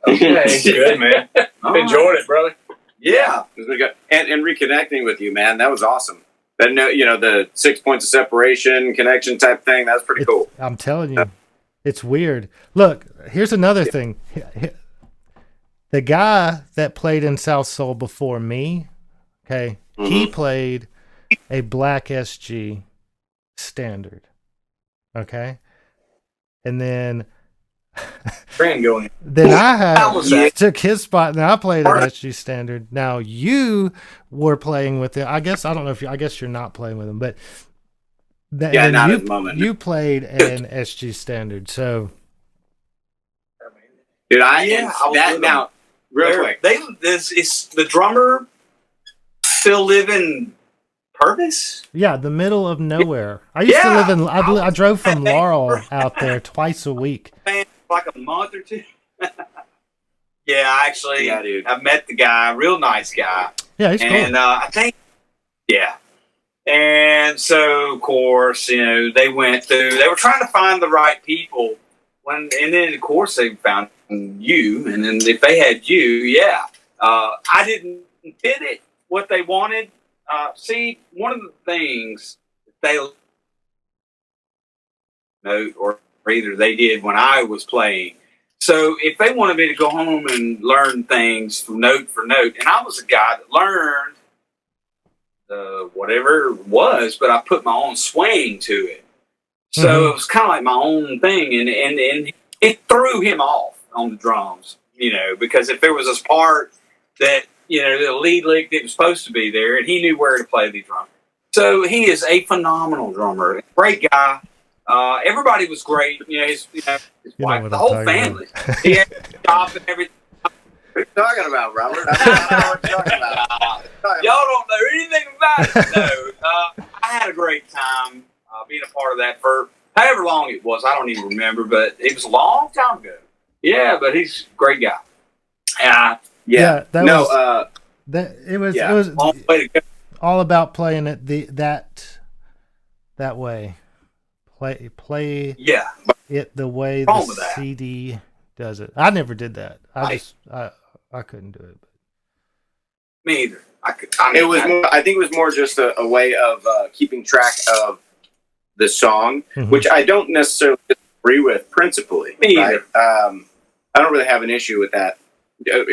Okay. Good, man. Enjoyed it, brother. Yeah. It was good. And reconnecting with you, man. That was awesome. That the 6 points of separation, connection type thing. That was pretty cool. I'm telling you, it's weird. Look, here's another thing. The guy that played in South Soul before me, okay, he played a Black SG standard, okay, and then Friend going. then I How was that? took his spot, and I played an SG standard. Now you were playing with it. I guess I don't know if I guess you're not playing with him, but Yeah, not at the moment. You played an SG standard, so Dude, I was with now, real quick. Is the drummer still living Purvis? yeah, the middle of nowhere. I used to live in. I drove from Laurel out there twice a week. Like a month or two. Yeah, actually, dude. I met the guy, real nice guy. Yeah, he's cool. And I think, and so of course, they were trying to find the right people and then of course they found you, and then if they had you, I didn't fit it what they wanted. See, one of the things they note or either they did when I was playing. So if they wanted me to go home and learn things from note for note, and I was a guy that learned whatever it was, but I put my own swing to it. So it was kind of like my own thing, and it threw him off on the drums, because if there was this part that, the lead lick that was supposed to be there, and he knew where to play the drum. So he is a phenomenal drummer, great guy. Everybody was great, his wife, the whole family. He had a job and everything. What are you talking about, Robert? I don't know what you're talking about. Y'all don't know anything about it. No, I had a great time being a part of that for however long it was. I don't even remember, but it was a long time ago. Yeah, but he's a great guy. That no, was that it was yeah. it was Long way to go. all about playing it that way. Play Yeah. it the way Wrong the with that. CD does it. I never did that. I couldn't do it. Me either. I think it was more just a way of keeping track of the song, which I don't necessarily agree with principally. Me either. Right? I don't really have an issue with that,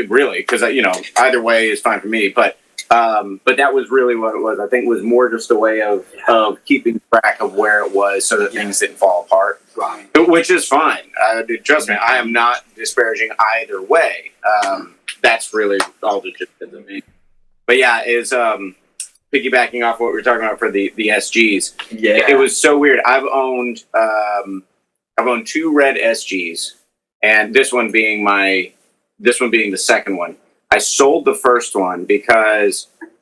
really, because either way is fine for me. But that was really what it was. I think it was more just a way of keeping track of where it was so that things didn't fall apart. Right. Which is fine. Trust me, I am not disparaging either way. That's really all the gist of me. But yeah, is piggybacking off what we were talking about for the SGs. Yeah. It was so weird. I've owned 2 red SGs, and this one being the second one. I sold the first one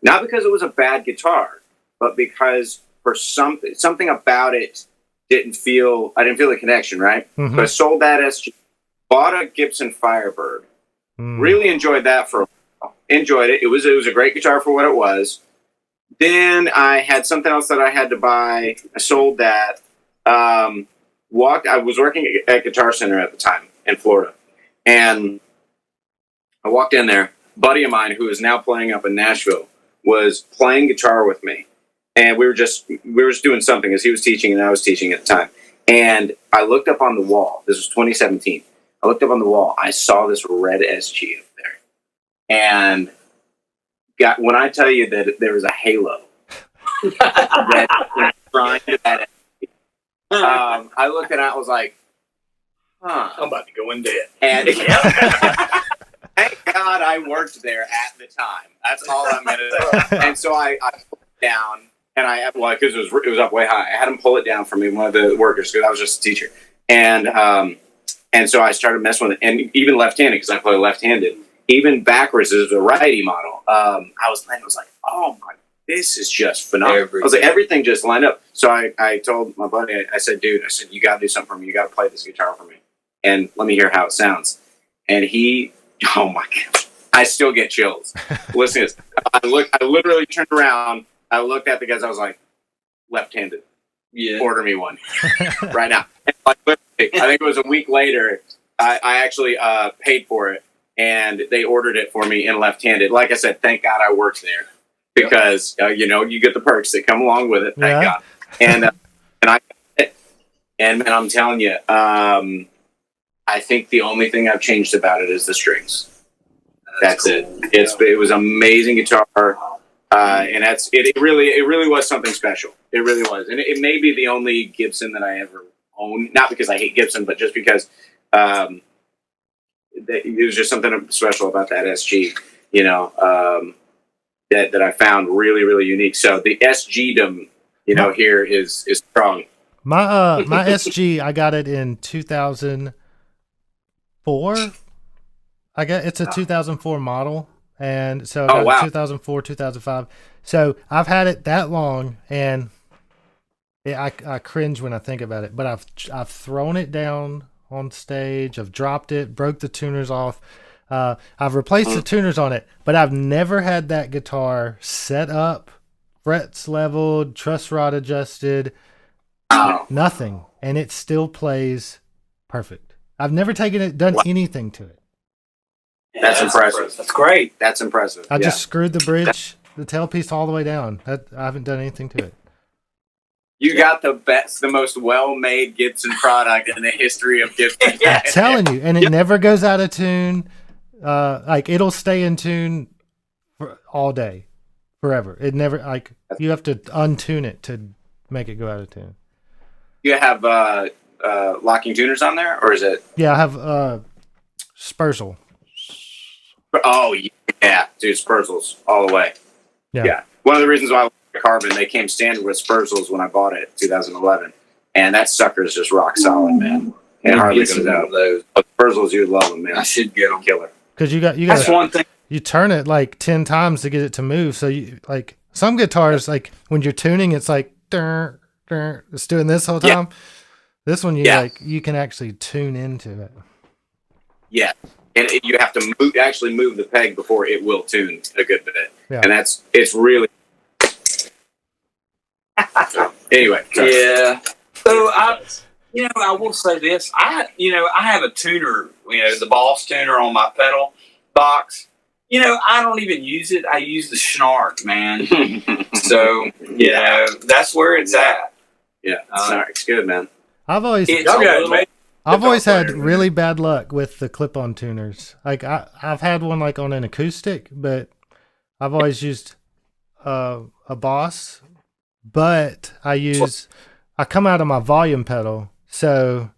not because it was a bad guitar, but because for something about it I didn't feel the connection, right? Mm-hmm. So I sold that SG, bought a Gibson Firebird, really enjoyed that for a while. Enjoyed it. It was a great guitar for what it was. Then I had something else that I had to buy. I sold that. I was working at Guitar Center at the time in Florida, and I walked in there. A buddy of mine who is now playing up in Nashville was playing guitar with me, and we were just doing something as he was teaching and I was teaching at the time. And I looked up on the wall. This was 2017. I looked up on the wall. I saw this red SG up there, and when I tell you that there was a halo that trying to that SG, I looked at it. I was like, "Huh." I'm about to go in debt. And thank God I worked there at the time. That's all I'm going to say. And so I pulled it down, and because it was up way high. I had him pull it down for me, one of the workers, because I was just a teacher. And so I started messing with it, and even left-handed, because I play left-handed. Even backwards, it was a righty model. I was playing, I was like, oh my, this is just phenomenal. I was like, everything just lined up. So I told my buddy, I said, dude, you got to do something for me. You got to play this guitar for me, and let me hear how it sounds. And oh my God, I still get chills. Listen to this. I literally turned around. I looked at the guys. I was like, left-handed. Yeah. Order me one right now. And I think it was a week later. I actually paid for it, and they ordered it for me in left-handed. Like I said, thank God I worked there, because you get the perks that come along with it. Thank God. And man, I'm telling you, I think the only thing I've changed about it is the strings. That's cool. It was an amazing guitar, and it really was something special. It really was, and it may be the only Gibson that I ever owned. Not because I hate Gibson, but just because it was just something special about that SG. That I found really, really unique. So the SG-dom, here is strong. My SG, I got it in 2004. It's a 2004 model, and so I got 2004, 2005. So I've had it that long, and I cringe when I think about it. But I've thrown it down on stage. I've dropped it, broke the tuners off. I've replaced the tuners on it, but I've never had that guitar set up, frets leveled, truss rod adjusted, nothing, and it still plays perfect. I've never done anything to it. That's impressive. That's great. That's impressive. I just screwed the bridge, the tailpiece all the way down. I haven't done anything to it. You got the most well-made Gibson product in the history of Gibson. I'm telling you, and it never goes out of tune. It'll stay in tune for all day, forever. It never you have to untune it to make it go out of tune. You have locking tuners on there, or is it? Yeah, I have Spurzl. Oh yeah, dude, Spurzls all the way. Yeah. One of the reasons why I like Carbon, they came standard with Spurzls when I bought it in 2011, and that sucker is just rock solid, man. It hardly goes out. Those Spurzls, you'd love them, man. I should get them. Killer. Because you got that's one thing. You turn it like 10 times to get it to move. So some guitars, when you're tuning, it's like it's doing this whole time. This one you can actually tune into it. Yeah. and you have to actually move the peg before it will tune a good bit. Yeah. And it's really anyway. Sorry. Yeah. So I will say this. I have a tuner, the Boss tuner on my pedal box. I don't even use it. I use the Snark, man. So, that's where it's at. Yeah, Snark's good, man. I've always had really bad luck with the clip-on tuners. Like I've had one like on an acoustic, but I've always used a Boss. But I come out of my volume pedal, so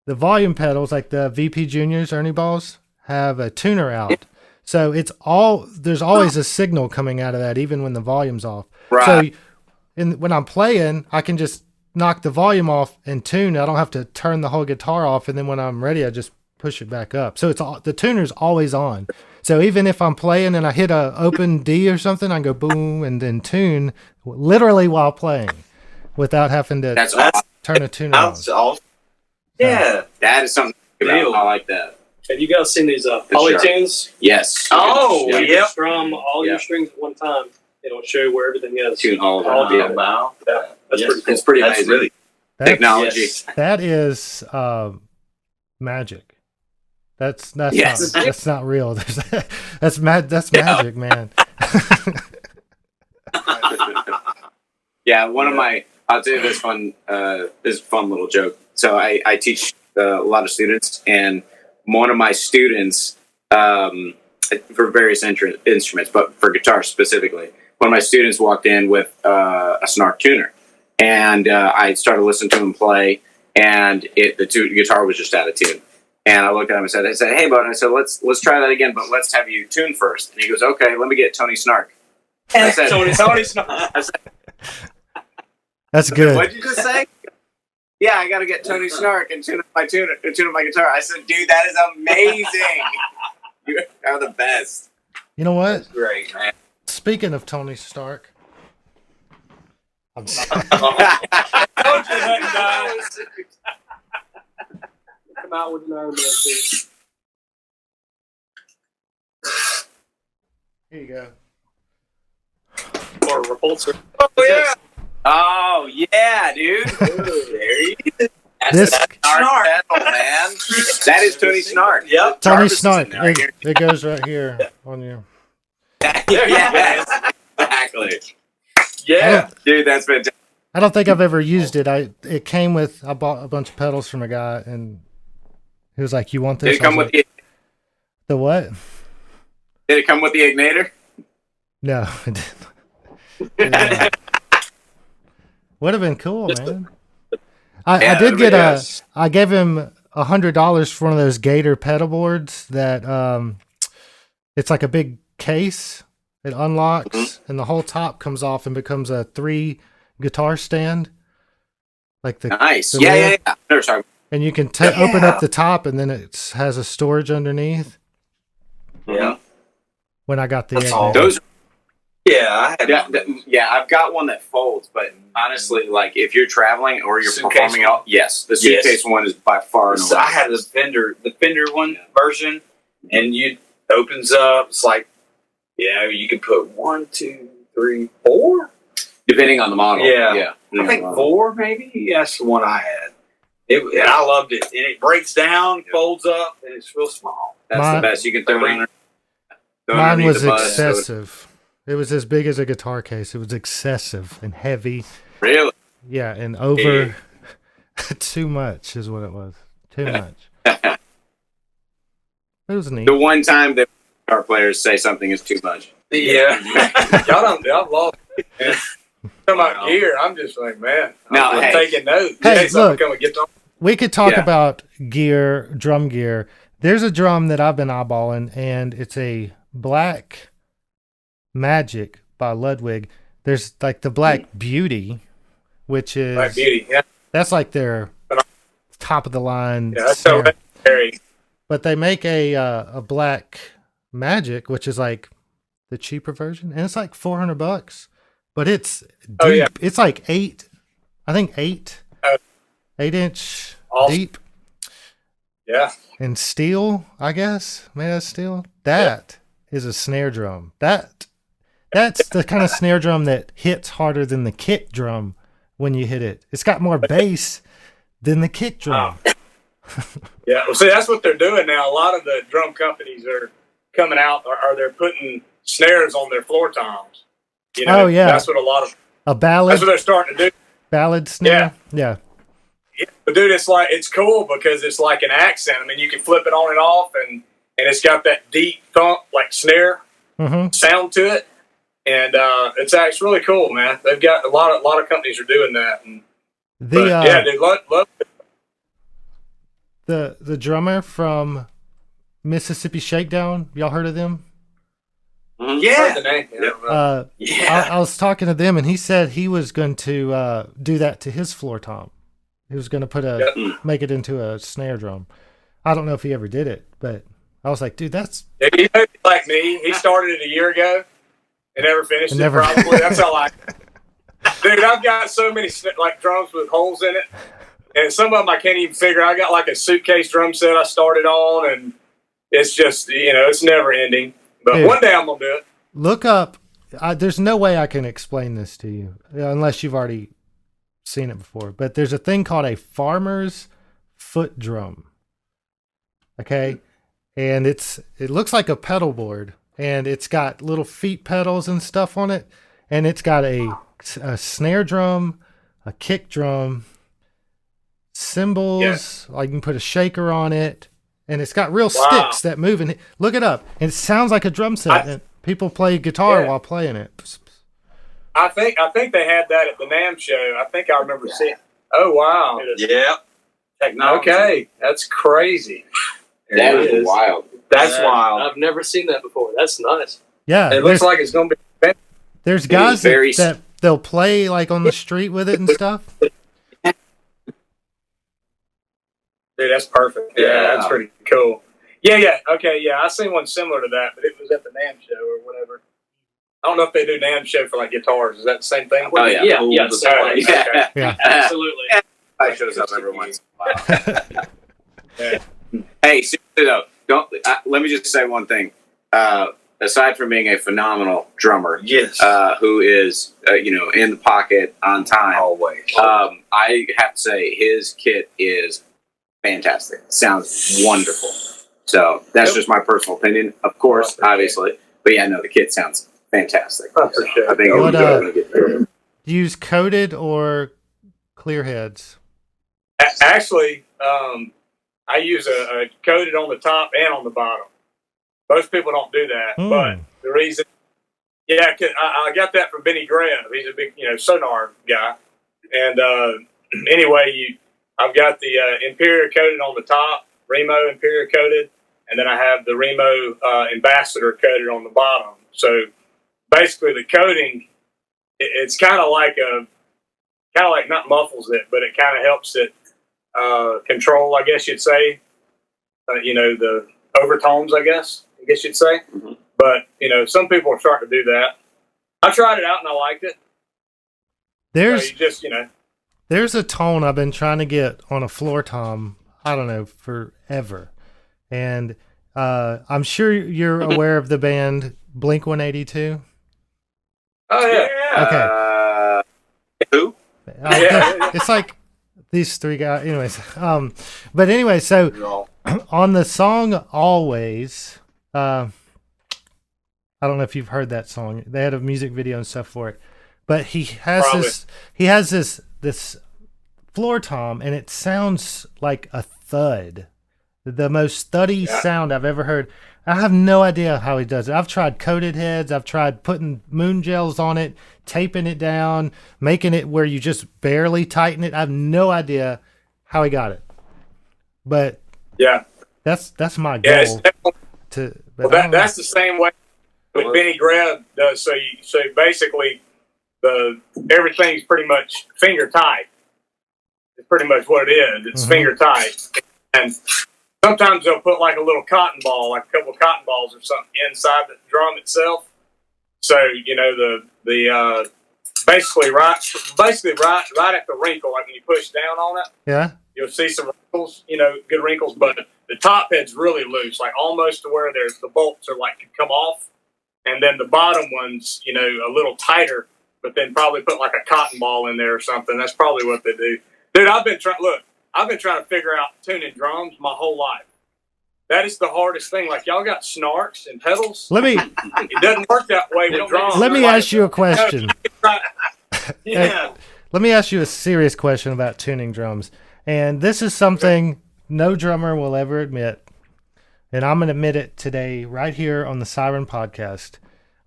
the volume pedals, like the VP Juniors, Ernie Balls, have a tuner out. So there's always a signal coming out of that, even when the volume's off. Right. So when I'm playing, I can just knock the volume off and tune. I don't have to turn the whole guitar off, and then when I'm ready, I just push it back up. So the tuner's always on. So even if I'm playing and I hit a open D or something, I can go boom and then tune literally while playing without having to turn a tuner on. That's awesome. Yeah. That is something about. I like that. Have you guys seen these polytunes? Yes. Oh, You yeah. can strum all your strings at one time. It'll show you where everything is. Tune all of them. Wow. Yeah, that's pretty cool. It's pretty amazing. Really Technology. Yes. That is magic. That's not real. That's magic, man. Yeah, I'll tell you this fun little joke. So I teach a lot of students, and one of my students, for various instruments, but for guitar specifically, one of my students walked in with a Snark tuner, and I started listening to him play, and the guitar was just out of tune. And I looked at him and I said, "Hey, bud," I said, let's try that again, but let's have you tune first. And he goes, "Okay, let me get Tony Snark." I said, Tony Snark. I said, That's good. "What'd you just say?" "Yeah, I got to get Tony Snark and tune up my guitar." I said, "Dude, that is amazing. You are the best." You know what? That's great, man. Speaking of Tony Stark, Don't you let him die. Come out with an Iron Man suit. here you go. Or a repulsor. Oh, yeah. Oh yeah, dude. There you go. This Snark pedal, man. That is Tony Snark. Yep. Tony Jarvis is Snark. in there, right here. It goes right here on your. Yes, exactly. Yeah. Dude, that's fantastic. I don't think I've ever used it. It came with. I bought a bunch of pedals from a guy, and he was like, "You want this?" Did it come with the what? Did it come with the Ignator? No, it didn't. Would have been cool, man. I did get I gave him $100 for one of those Gator pedal boards that it's like a big case. It unlocks and the whole top comes off and becomes a 3 guitar stand. Like the Nice. the Yeah. lid. Never sorry. And you can open up the top and then it has a storage underneath. Yeah. When I got the That's all. Ignator. Those. Yeah, I have. Yeah, I've got one that folds, but honestly, like if you're traveling or you're Suitcase performing one? out, yes, the suitcase one is by far and So away. I had the Fender one version, and it opens up. It's like, you can put 1, 2, 3, 4. Depending on the model. Yeah. Yeah. I think 4 maybe. That's the one I had. And I loved it. And it breaks down, folds up, and it's real small. That's the best. You can throw it on. Mine was excessive. It was as big as a guitar case. It was excessive and heavy. Really? Yeah, and over too much is what it was. Too much. It was neat. The one time that guitar players say something is too much. Yeah. I've lost it. Talking about gear, I'm just like, man. I'm taking notes. Hey, In case I look. become a guitar. We could talk about gear, drum gear. There's a drum that I've been eyeballing, and it's a Black Magic by Ludwig. There's like the Black Beauty, which is Black Beauty, yeah. That's like their top of the line. Yeah, that's so legendary. But they make a Black Magic, which is like the cheaper version, and it's like $400. But it's deep. Oh, yeah. It's like 8 inch Awesome. deep. Yeah. And steel, I guess, made out of steel. That is a snare drum. That's the kind of snare drum that hits harder than the kick drum when you hit it. It's got more bass than the kick drum. Yeah, well, see, that's what they're doing now. A lot of the drum companies are coming out, or they're putting snares on their floor toms. You know, that's what a ballad. That's what they're starting to do. Ballad snare. Yeah. But dude, it's cool because it's like an accent. I mean, you can flip it on and off, and it's got that deep thump like snare sound to it, and it's really cool, man. They've got a lot of companies are doing that, and dude, love it. The drummer from Mississippi Shakedown, y'all heard of them? Yeah. I was talking to them, and he said he was going to do that to his floor tom. He was going to make it into a snare drum. I don't know if he ever did it, but I was like, dude, that's... Yeah, he's like me. He started it a year ago and never finished it, probably. That's how Dude, I've got so many like drums with holes in it. And some of them I can't even figure. I got like a suitcase drum set I started on, and it's just, it's never ending. But dude, one day I'm going to do it. Look up. There's no way I can explain this to you unless you've already seen it before. But there's a thing called a farmer's foot drum. Okay? And it looks like a pedal board. And it's got little feet pedals and stuff on it. And it's got a snare drum, a kick drum, cymbals, like you can put a shaker on it, and it's got real sticks that move. And look it up. And it sounds like a drum set. And people play guitar while playing it. I think they had that at the NAMM show. I think I remember seeing. Oh wow! Yeah. Technology. Okay, that's crazy. That is wild. That's wild. I've never seen that before. That's nice. Yeah, it looks like it's going to be. There's guys that they'll play like on the street with it and stuff. Dude, that's perfect. Yeah, that's pretty cool. Yeah. Okay, yeah, I seen one similar to that, but it was at the NAMM show or whatever. I don't know if they do NAMM show for like guitars. Is that the same thing? Oh yeah, Yeah. Absolutely. I shows up every once in a while. Hey, seriously though, let me just say one thing. Aside from being a phenomenal drummer, who is in the pocket on time, always. I have to say his kit is fantastic. Sounds wonderful. So that's just my personal opinion, of course, obviously. But yeah, no, the kit sounds fantastic. Oh, for sure. I think what, do you use coated or clear heads? Actually, I use a coated on the top and on the bottom. Most people don't do that, but the reason, I got that from Benny Graham. He's a big, sonar guy. And anyway, I've got the Imperial coated on the top, Remo Imperial coated, and then I have the Remo Ambassador coated on the bottom. So basically, the coating, it's kind of like not muffles it, but it kind of helps it control, I guess you'd say, the overtones, I guess you'd say. Mm-hmm. But, some people are starting to do that. I tried it out and I liked it. There's a tone I've been trying to get on a floor tom, I don't know, forever. And I'm sure you're aware of the band Blink-182. Oh, yeah. Okay. Who? It's like these three guys. Anyways. But anyway, so on the song Always, I don't know if you've heard that song. They had a music video and stuff for it. But he has this floor tom, and it sounds like a thud. The most thuddy sound I've ever heard. I have no idea how he does it. I've tried coated heads. I've tried putting moon gels on it, taping it down, making it where you just barely tighten it. I have no idea how he got it. But that's my goal. That's the same way what Benny Graham does. So basically, everything's pretty much finger tight. It's pretty much what it is. It's finger tight, and sometimes they'll put like a little cotton ball, like a couple of cotton balls or something inside the drum itself. So the basically right at the wrinkle, like when you push down on it, you'll see some wrinkles, good wrinkles. But the top head's really loose, like almost to where there's the bolts are like can come off, and then the bottom one's a little tighter, but then probably put like a cotton ball in there or something. That's probably what they do. Dude, I've been trying to figure out tuning drums my whole life. That is the hardest thing. Like y'all got snarks and pedals. It doesn't work that way with drums. Let me ask you a question. Yeah. Let me ask you a serious question about tuning drums. And this is something no drummer will ever admit. And I'm going to admit it today right here on the Siren podcast.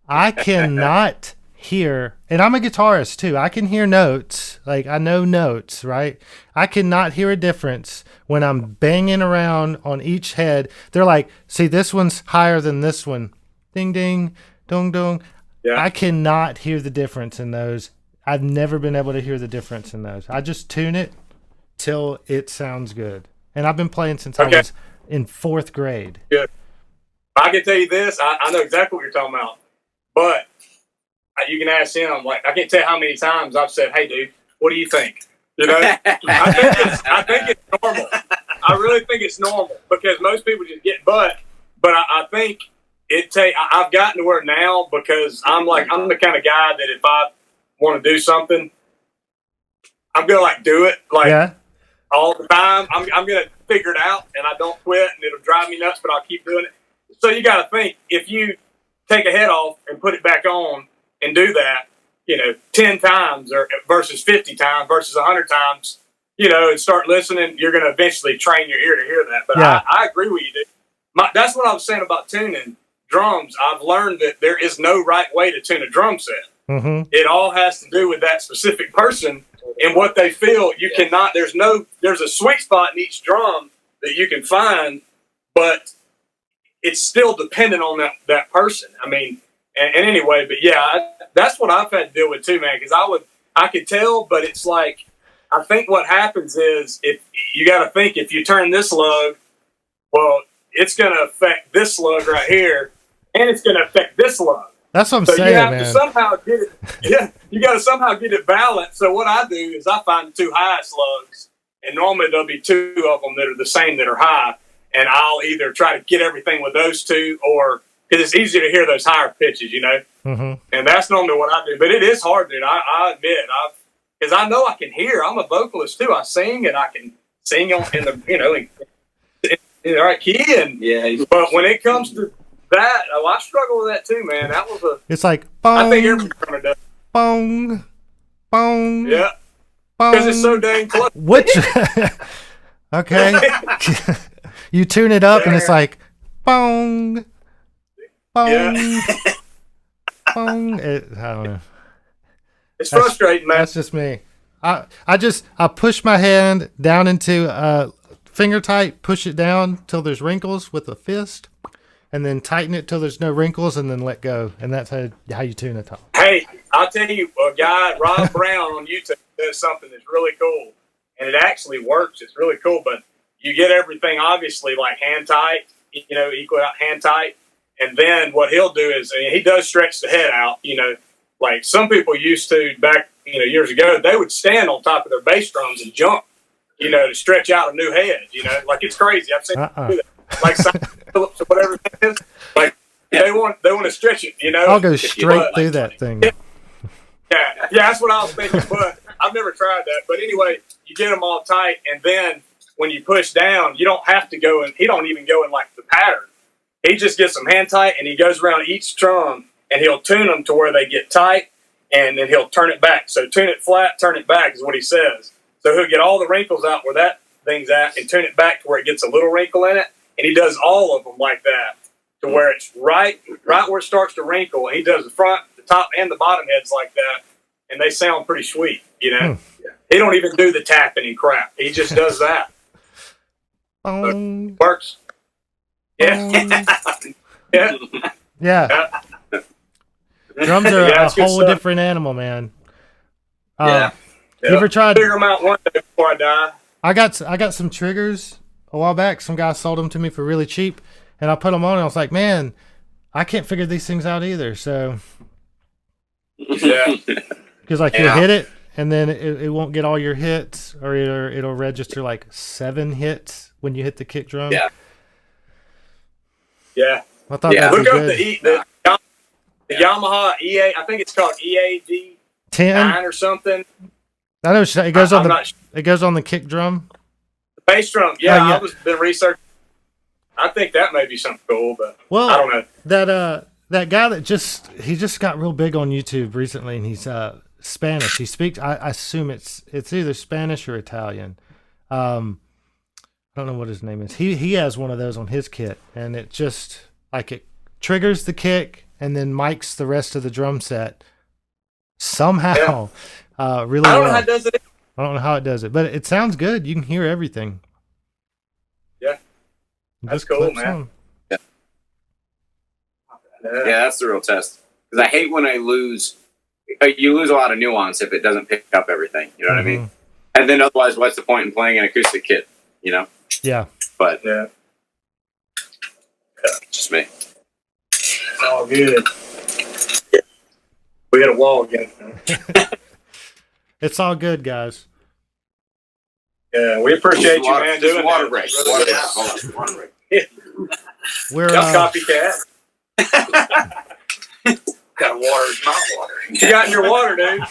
I cannot hear, and I'm a guitarist too. I can hear notes. Like I know notes, right? I cannot hear a difference when I'm banging around on each head. They're like, see, this one's higher than this one. Ding, ding, dong, dong. Yeah. I cannot hear the difference in those. I've never been able to hear the difference in those. I just tune it till it sounds good. And I've been playing since I was in 4th grade. Good. I can tell you this. I know exactly what you're talking about. But you can ask him. Like I can't tell you how many times I've said, "Hey, dude, what do you think?" I think it's normal. I really think it's normal because most people just get but I think I've gotten to where now because I'm the kind of guy that if I want to do something, I'm gonna do it all the time. I'm gonna figure it out and I don't quit and it'll drive me nuts, but I'll keep doing it. So you got to think if you take a head off and put it back on and do that, 10 times or versus 50 times versus 100 times, and start listening, you're going to eventually train your ear to hear that. But I agree with you, dude. That's what I was saying about tuning drums. I've learned that there is no right way to tune a drum set. Mm-hmm. It all has to do with that specific person and what they feel. You cannot, there's a sweet spot in each drum that you can find, but it's still dependent on that person. I mean, and anyway, but that's what I've had to deal with too, man. Because I could tell, but it's like I think what happens is if you got to think if you turn this lug, well, it's going to affect this lug right here, and it's going to affect this lug. That's what I'm so saying, you have man. to somehow get it. Yeah, you got to somehow get it balanced. So what I do is I find the 2 highest lugs, and normally there'll be 2 of them that are the same that are high, and I'll either try to get everything with those 2 or. Because it's easier to hear those higher pitches, Mm-hmm. And that's normally what I do. But it is hard, dude. I admit, because I know I can hear. I'm a vocalist too. I sing and I can sing in the in the right key. And but when it comes to that, I struggle with that too, man. That was It's like bong, I think every drummer does. Bong, bong. Yeah, bong. because it's so dang close. Which? Okay. You tune it up and it's like bong. Bong, bong. I don't know. It's frustrating, man. That's just me. I push my hand down into finger tight, push it down till there's wrinkles with a fist, and then tighten it till there's no wrinkles, and then let go. And that's how you tune a top. Hey, I'll tell you, a guy, Rob Brown on YouTube, does something that's really cool, and it actually works. It's really cool, but you get everything obviously like hand tight, equal out hand tight. And then what he'll do is he does stretch the head out, like some people used to back, years ago, they would stand on top of their bass drums and jump, to stretch out a new head, like it's crazy. I've seen people do that. Like Simon Phillips or whatever it is. Like they want to stretch it, I'll go straight through that thing. Yeah, that's what I was thinking, but I've never tried that. But anyway, you get them all tight, and then when you push down, you don't have to go in, he don't even go in like the pattern. He just gets them hand tight, and he goes around each drum, and he'll tune them to where they get tight, and then he'll turn it back. So tune it flat, turn it back is what he says. So he'll get all the wrinkles out where that thing's at and tune it back to where it gets a little wrinkle in it, and he does all of them like that to where it's right where it starts to wrinkle. And he does the front, the top, and the bottom heads like that, and they sound pretty sweet, He don't even do the tapping and crap. He just does that. Works. Yeah. Yeah. Drums are a whole different animal, man. You ever tried? Figure them out one day before I die. I got some triggers a while back. Some guy sold them to me for really cheap, and I put them on, and I was like, man, I can't figure these things out either. So, because you'll hit it, and then it won't get all your hits, or it'll register like 7 hits when you hit the kick drum. Yeah. Yeah. I thought Yeah. that'd Look be up good. the Yamaha EA. I think it's called EAD 10. 9 or something. I know it goes on I'm not sure. it goes on the kick drum. The bass drum. Yeah, yeah. I was been researching. I think that may be something cool, but Well, I don't know. that guy that just got real big on YouTube recently, and he's Spanish. He speaks. I assume it's either Spanish or Italian. I don't know what his name is. He has one of those on his kit, and it just like it triggers the kick and then mics the rest of the drum set somehow. Really I don't well. know how it does it. I don't know how it does it, but it sounds good. You can hear everything. Yeah. That's Just cool, clips man. on. Yeah, that's the real test. Because I hate when I lose. You lose a lot of nuance if it doesn't pick up everything. You know what I mean? And then otherwise, what's the point in playing an acoustic kit? You know? Yeah. But Yeah. it's just me. It's all good. We hit a wall again. It's all good, guys. Yeah, we appreciate you, man, doing water that. break. Really Water good. break. Hold on. Water break. We're Y'all copycat. Got water is my water. You got in your water, dude.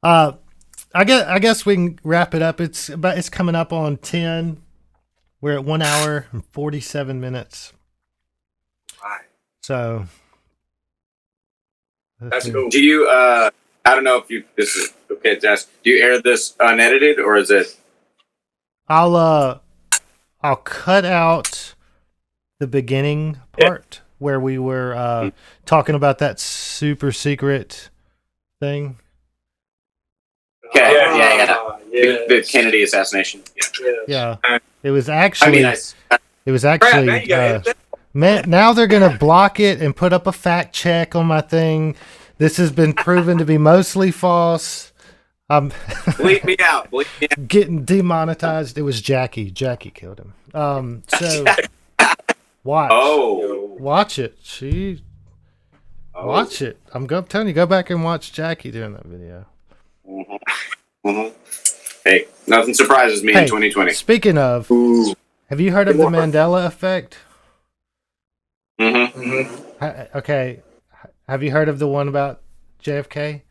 I guess we can wrap it up. It's coming up on 10. We're at 1 hour and 47 minutes. Right. So That's cool. Do you? I don't know if you. This is okay to ask. Do you air this unedited or is it? I'll cut out the beginning part where we were talking about that super secret thing. Okay. Yeah. The Kennedy assassination. Yeah. It was I actually mean, it was Crap, actually man, you gotta edit that. man, now they're going to block it and put up a fact check on my thing. This has been proven to be mostly false. I'm bleep me out. Bleep me out. getting demonetized. It was Jackie. Jackie killed him. So watch. Oh. Watch it. Watch it. I'm telling you, go back and watch Jackie doing that video. Mm-hmm. Mm-hmm. Hey, nothing surprises me in 2020. Speaking of, have you heard of the Mandela effect? Mm-hmm. Okay. Have you heard of the one about JFK?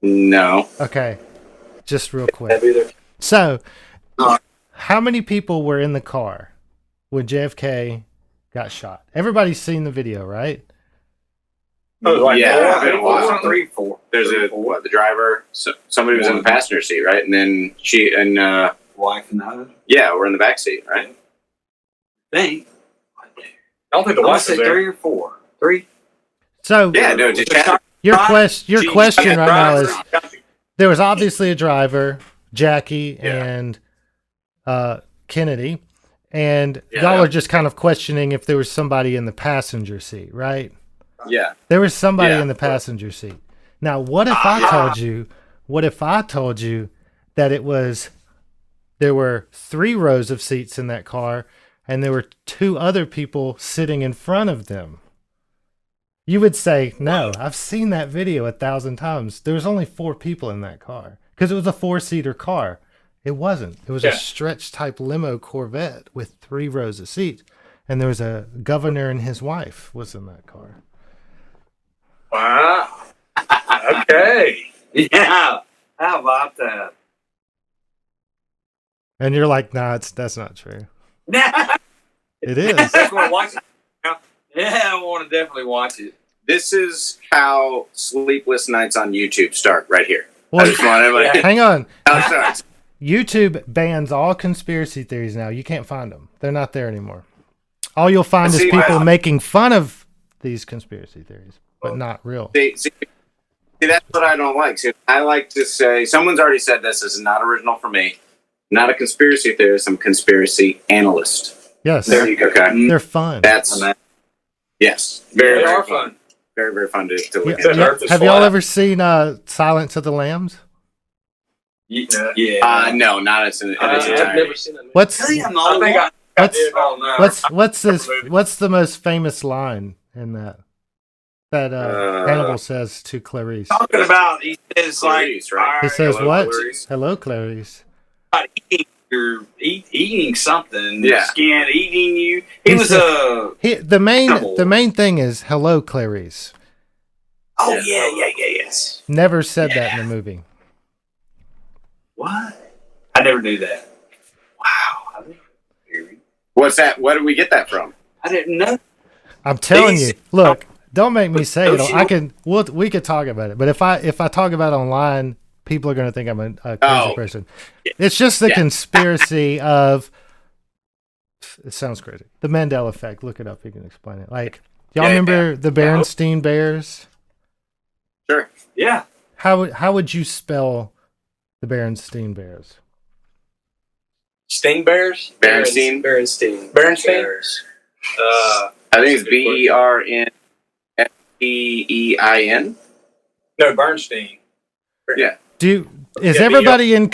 No. Okay. Just real quick. So, how many people were in the car when JFK got shot? Everybody's seen the video, right? Yeah, Been a while. 4. There's the driver. Somebody was in the passenger seat, right? And then she and Wife and husband. yeah, we're in the back seat, right? Think. I don't think the I wife say was there. 3 or 4. 3. So, Yeah, no, just chat. your question right now is, Driver. there was obviously a driver, Jackie and Kennedy, and y'all are just kind of questioning if there was somebody in the passenger seat, right? Yeah. There was somebody Yeah. in the passenger seat. Now, what if I told you? What if I told you that there were 3 rows of seats in that car, and there were 2 other people sitting in front of them? You would say, no, I've seen that video 1,000 times. There was only 4 people in that car because it was a 4-seater car. It wasn't. It was a stretch type limo Corvette with 3 rows of seats. And there was a governor and his wife was in that car. Wow. Okay. Yeah. How about that? And you're like, nah, that's not true. Yeah, It is. That's what I watch. I want to definitely watch it. This is how sleepless nights on YouTube start, right here. Well, I just want everybody. hang on. How it starts. YouTube bans all conspiracy theories now. You can't find them. They're not there anymore. All you'll find is people making fun of these conspiracy theories, but not real. See, that's what I don't like. See, I like to say, someone's already said this is not original for me. Not a conspiracy theorist, I'm a conspiracy analyst. Yes, There you go. Okay. they're fun. That's, yes. Very, They very are fun. fun. Very, very fun to look Yeah, at. The Earth is have y'all flat. ever seen Silence of the Lambs? Yeah. No, not as an I've entirety. never seen that movie. What's I think I'm the I only think one. I What's- did. Oh, no. what's the most famous line in that Hannibal says to Clarice? Talking about, he says, like, Clarice, right? He says, Hello, "What? Clarice." Hello, Clarice." you're eating something. Yeah. Skin eating you. He was the main thing is hello, Clarice. Oh yeah, yes. Never said that in the movie. What? I never knew that. Wow. What's that? Where did we get that from? I didn't know. I'm telling you. Look, don't make me say it. We could talk about it, but if I talk about it online, people are going to think I'm a crazy person. It's just the conspiracy of. It sounds crazy. The Mandela effect. Look it up. You can explain it. Like, y'all remember the Berenstain Bears? Sure. Yeah. How would you spell the Berenstain Bears? Sting Bears? Berenstain. Berenstain. Bears. I think it's BERNSTEIN. No, Bernstein. Yeah. Is everybody in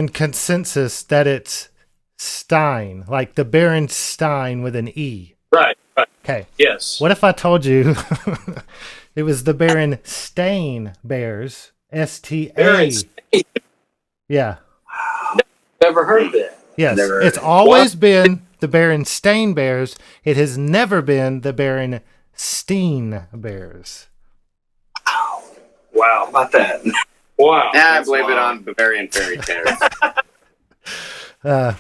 consensus that it's Stein, like the Berenstain with an E? Right. Okay. Yes. What if I told you it was the Berenstain Bears? STA. Yeah. Never heard that. Yes. It's always been the Berenstain Bears. It has never been the Berenstein Bears. Wow. How about that? Wow. I blame it on Bavarian fairy tales.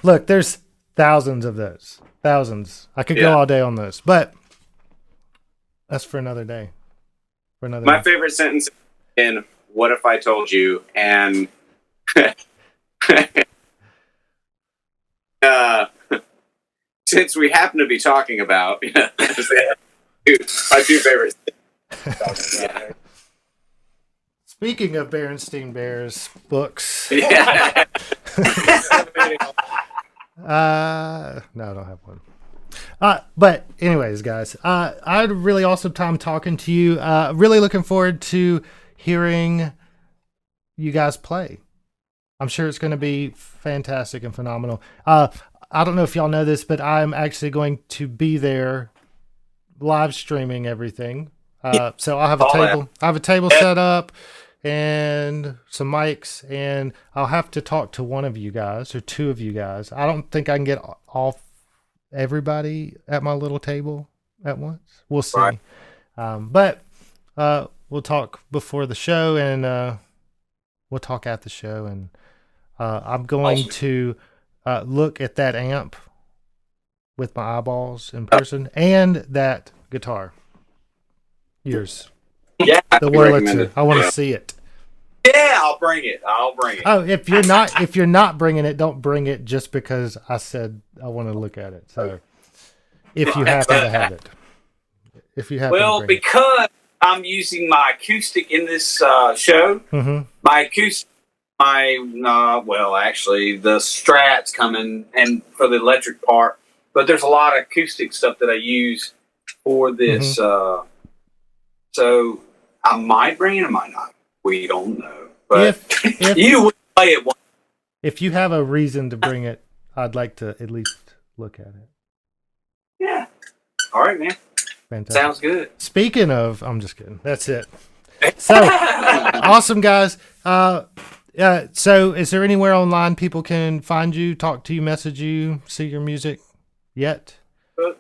Look, there's thousands of those. Thousands. I could go all day on those, but that's for another day. My favorite sentence in "What if I told you?" and since we happen to be talking about my two favorites. Speaking of Berenstain Bears books, Yeah. no, I don't have one. But anyways, guys, I had a really awesome time talking to you. Really looking forward to hearing you guys play. I'm sure it's going to be fantastic and phenomenal. I don't know if y'all know this, but I'm actually going to be there live streaming everything. So I'll have a table. I have a table set up and some mics, and I'll have to talk to one of you guys or two of you guys. I don't think I can get everybody at my little table at once. We'll see. Right. But we'll talk before the show, and we'll talk at the show. And I'm going to look at that amp with my eyeballs in person and that guitar. Yours. Yeah. The Wurlitzer. I want to see it. Yeah, I'll bring it. Oh, if you're not bringing it, don't bring it just because I said I want to look at it. So, if you happen to have it, because I'm using my acoustic in this show, my acoustic, actually the Strat's coming and for the electric part, but there's a lot of acoustic stuff that I use for this. So I might bring it, I might not. We don't know. But if you would play it once. If you have a reason to bring it, I'd like to at least look at it. Yeah. All right, man. Fantastic. Sounds good. Speaking of, I'm just kidding. That's it. So awesome, guys. So is there anywhere online people can find you, talk to you, message you, see your music yet? Let's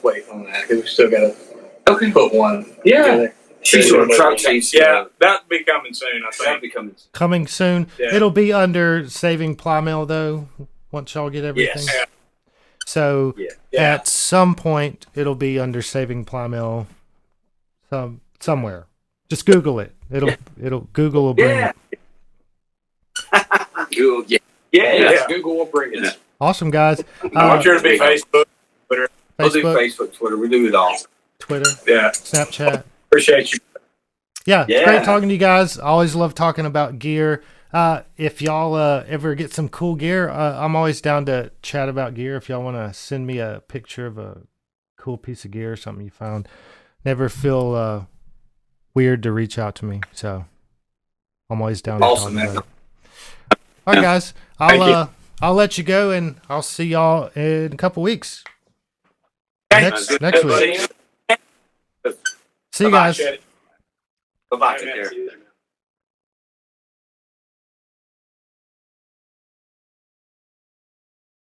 wait on that because we still got to put one. Yeah. She's doing truck change. Yeah, that'll be coming soon, I think. That'll be coming soon. Yeah. It'll be under Savin Plymale though, once y'all get everything. Yes. Yeah. So at some point it'll be under Savin Plymale somewhere. Just Google it. Google will bring it. Google, Yeah. Google will bring it. Awesome, guys. I'm sure it'll be Facebook, Twitter. We'll do Facebook, Twitter. We do it all. Twitter. Yeah. Snapchat. Appreciate you. Yeah, it's great talking to you guys. Always love talking about gear. If y'all ever get some cool gear, I'm always down to chat about gear. If y'all want to send me a picture of a cool piece of gear or something you found, never feel weird to reach out to me. So I'm always down to talk about it. All right, guys. I'll let you go, and I'll see y'all in a couple weeks. Next week. See you guys. Bye-bye.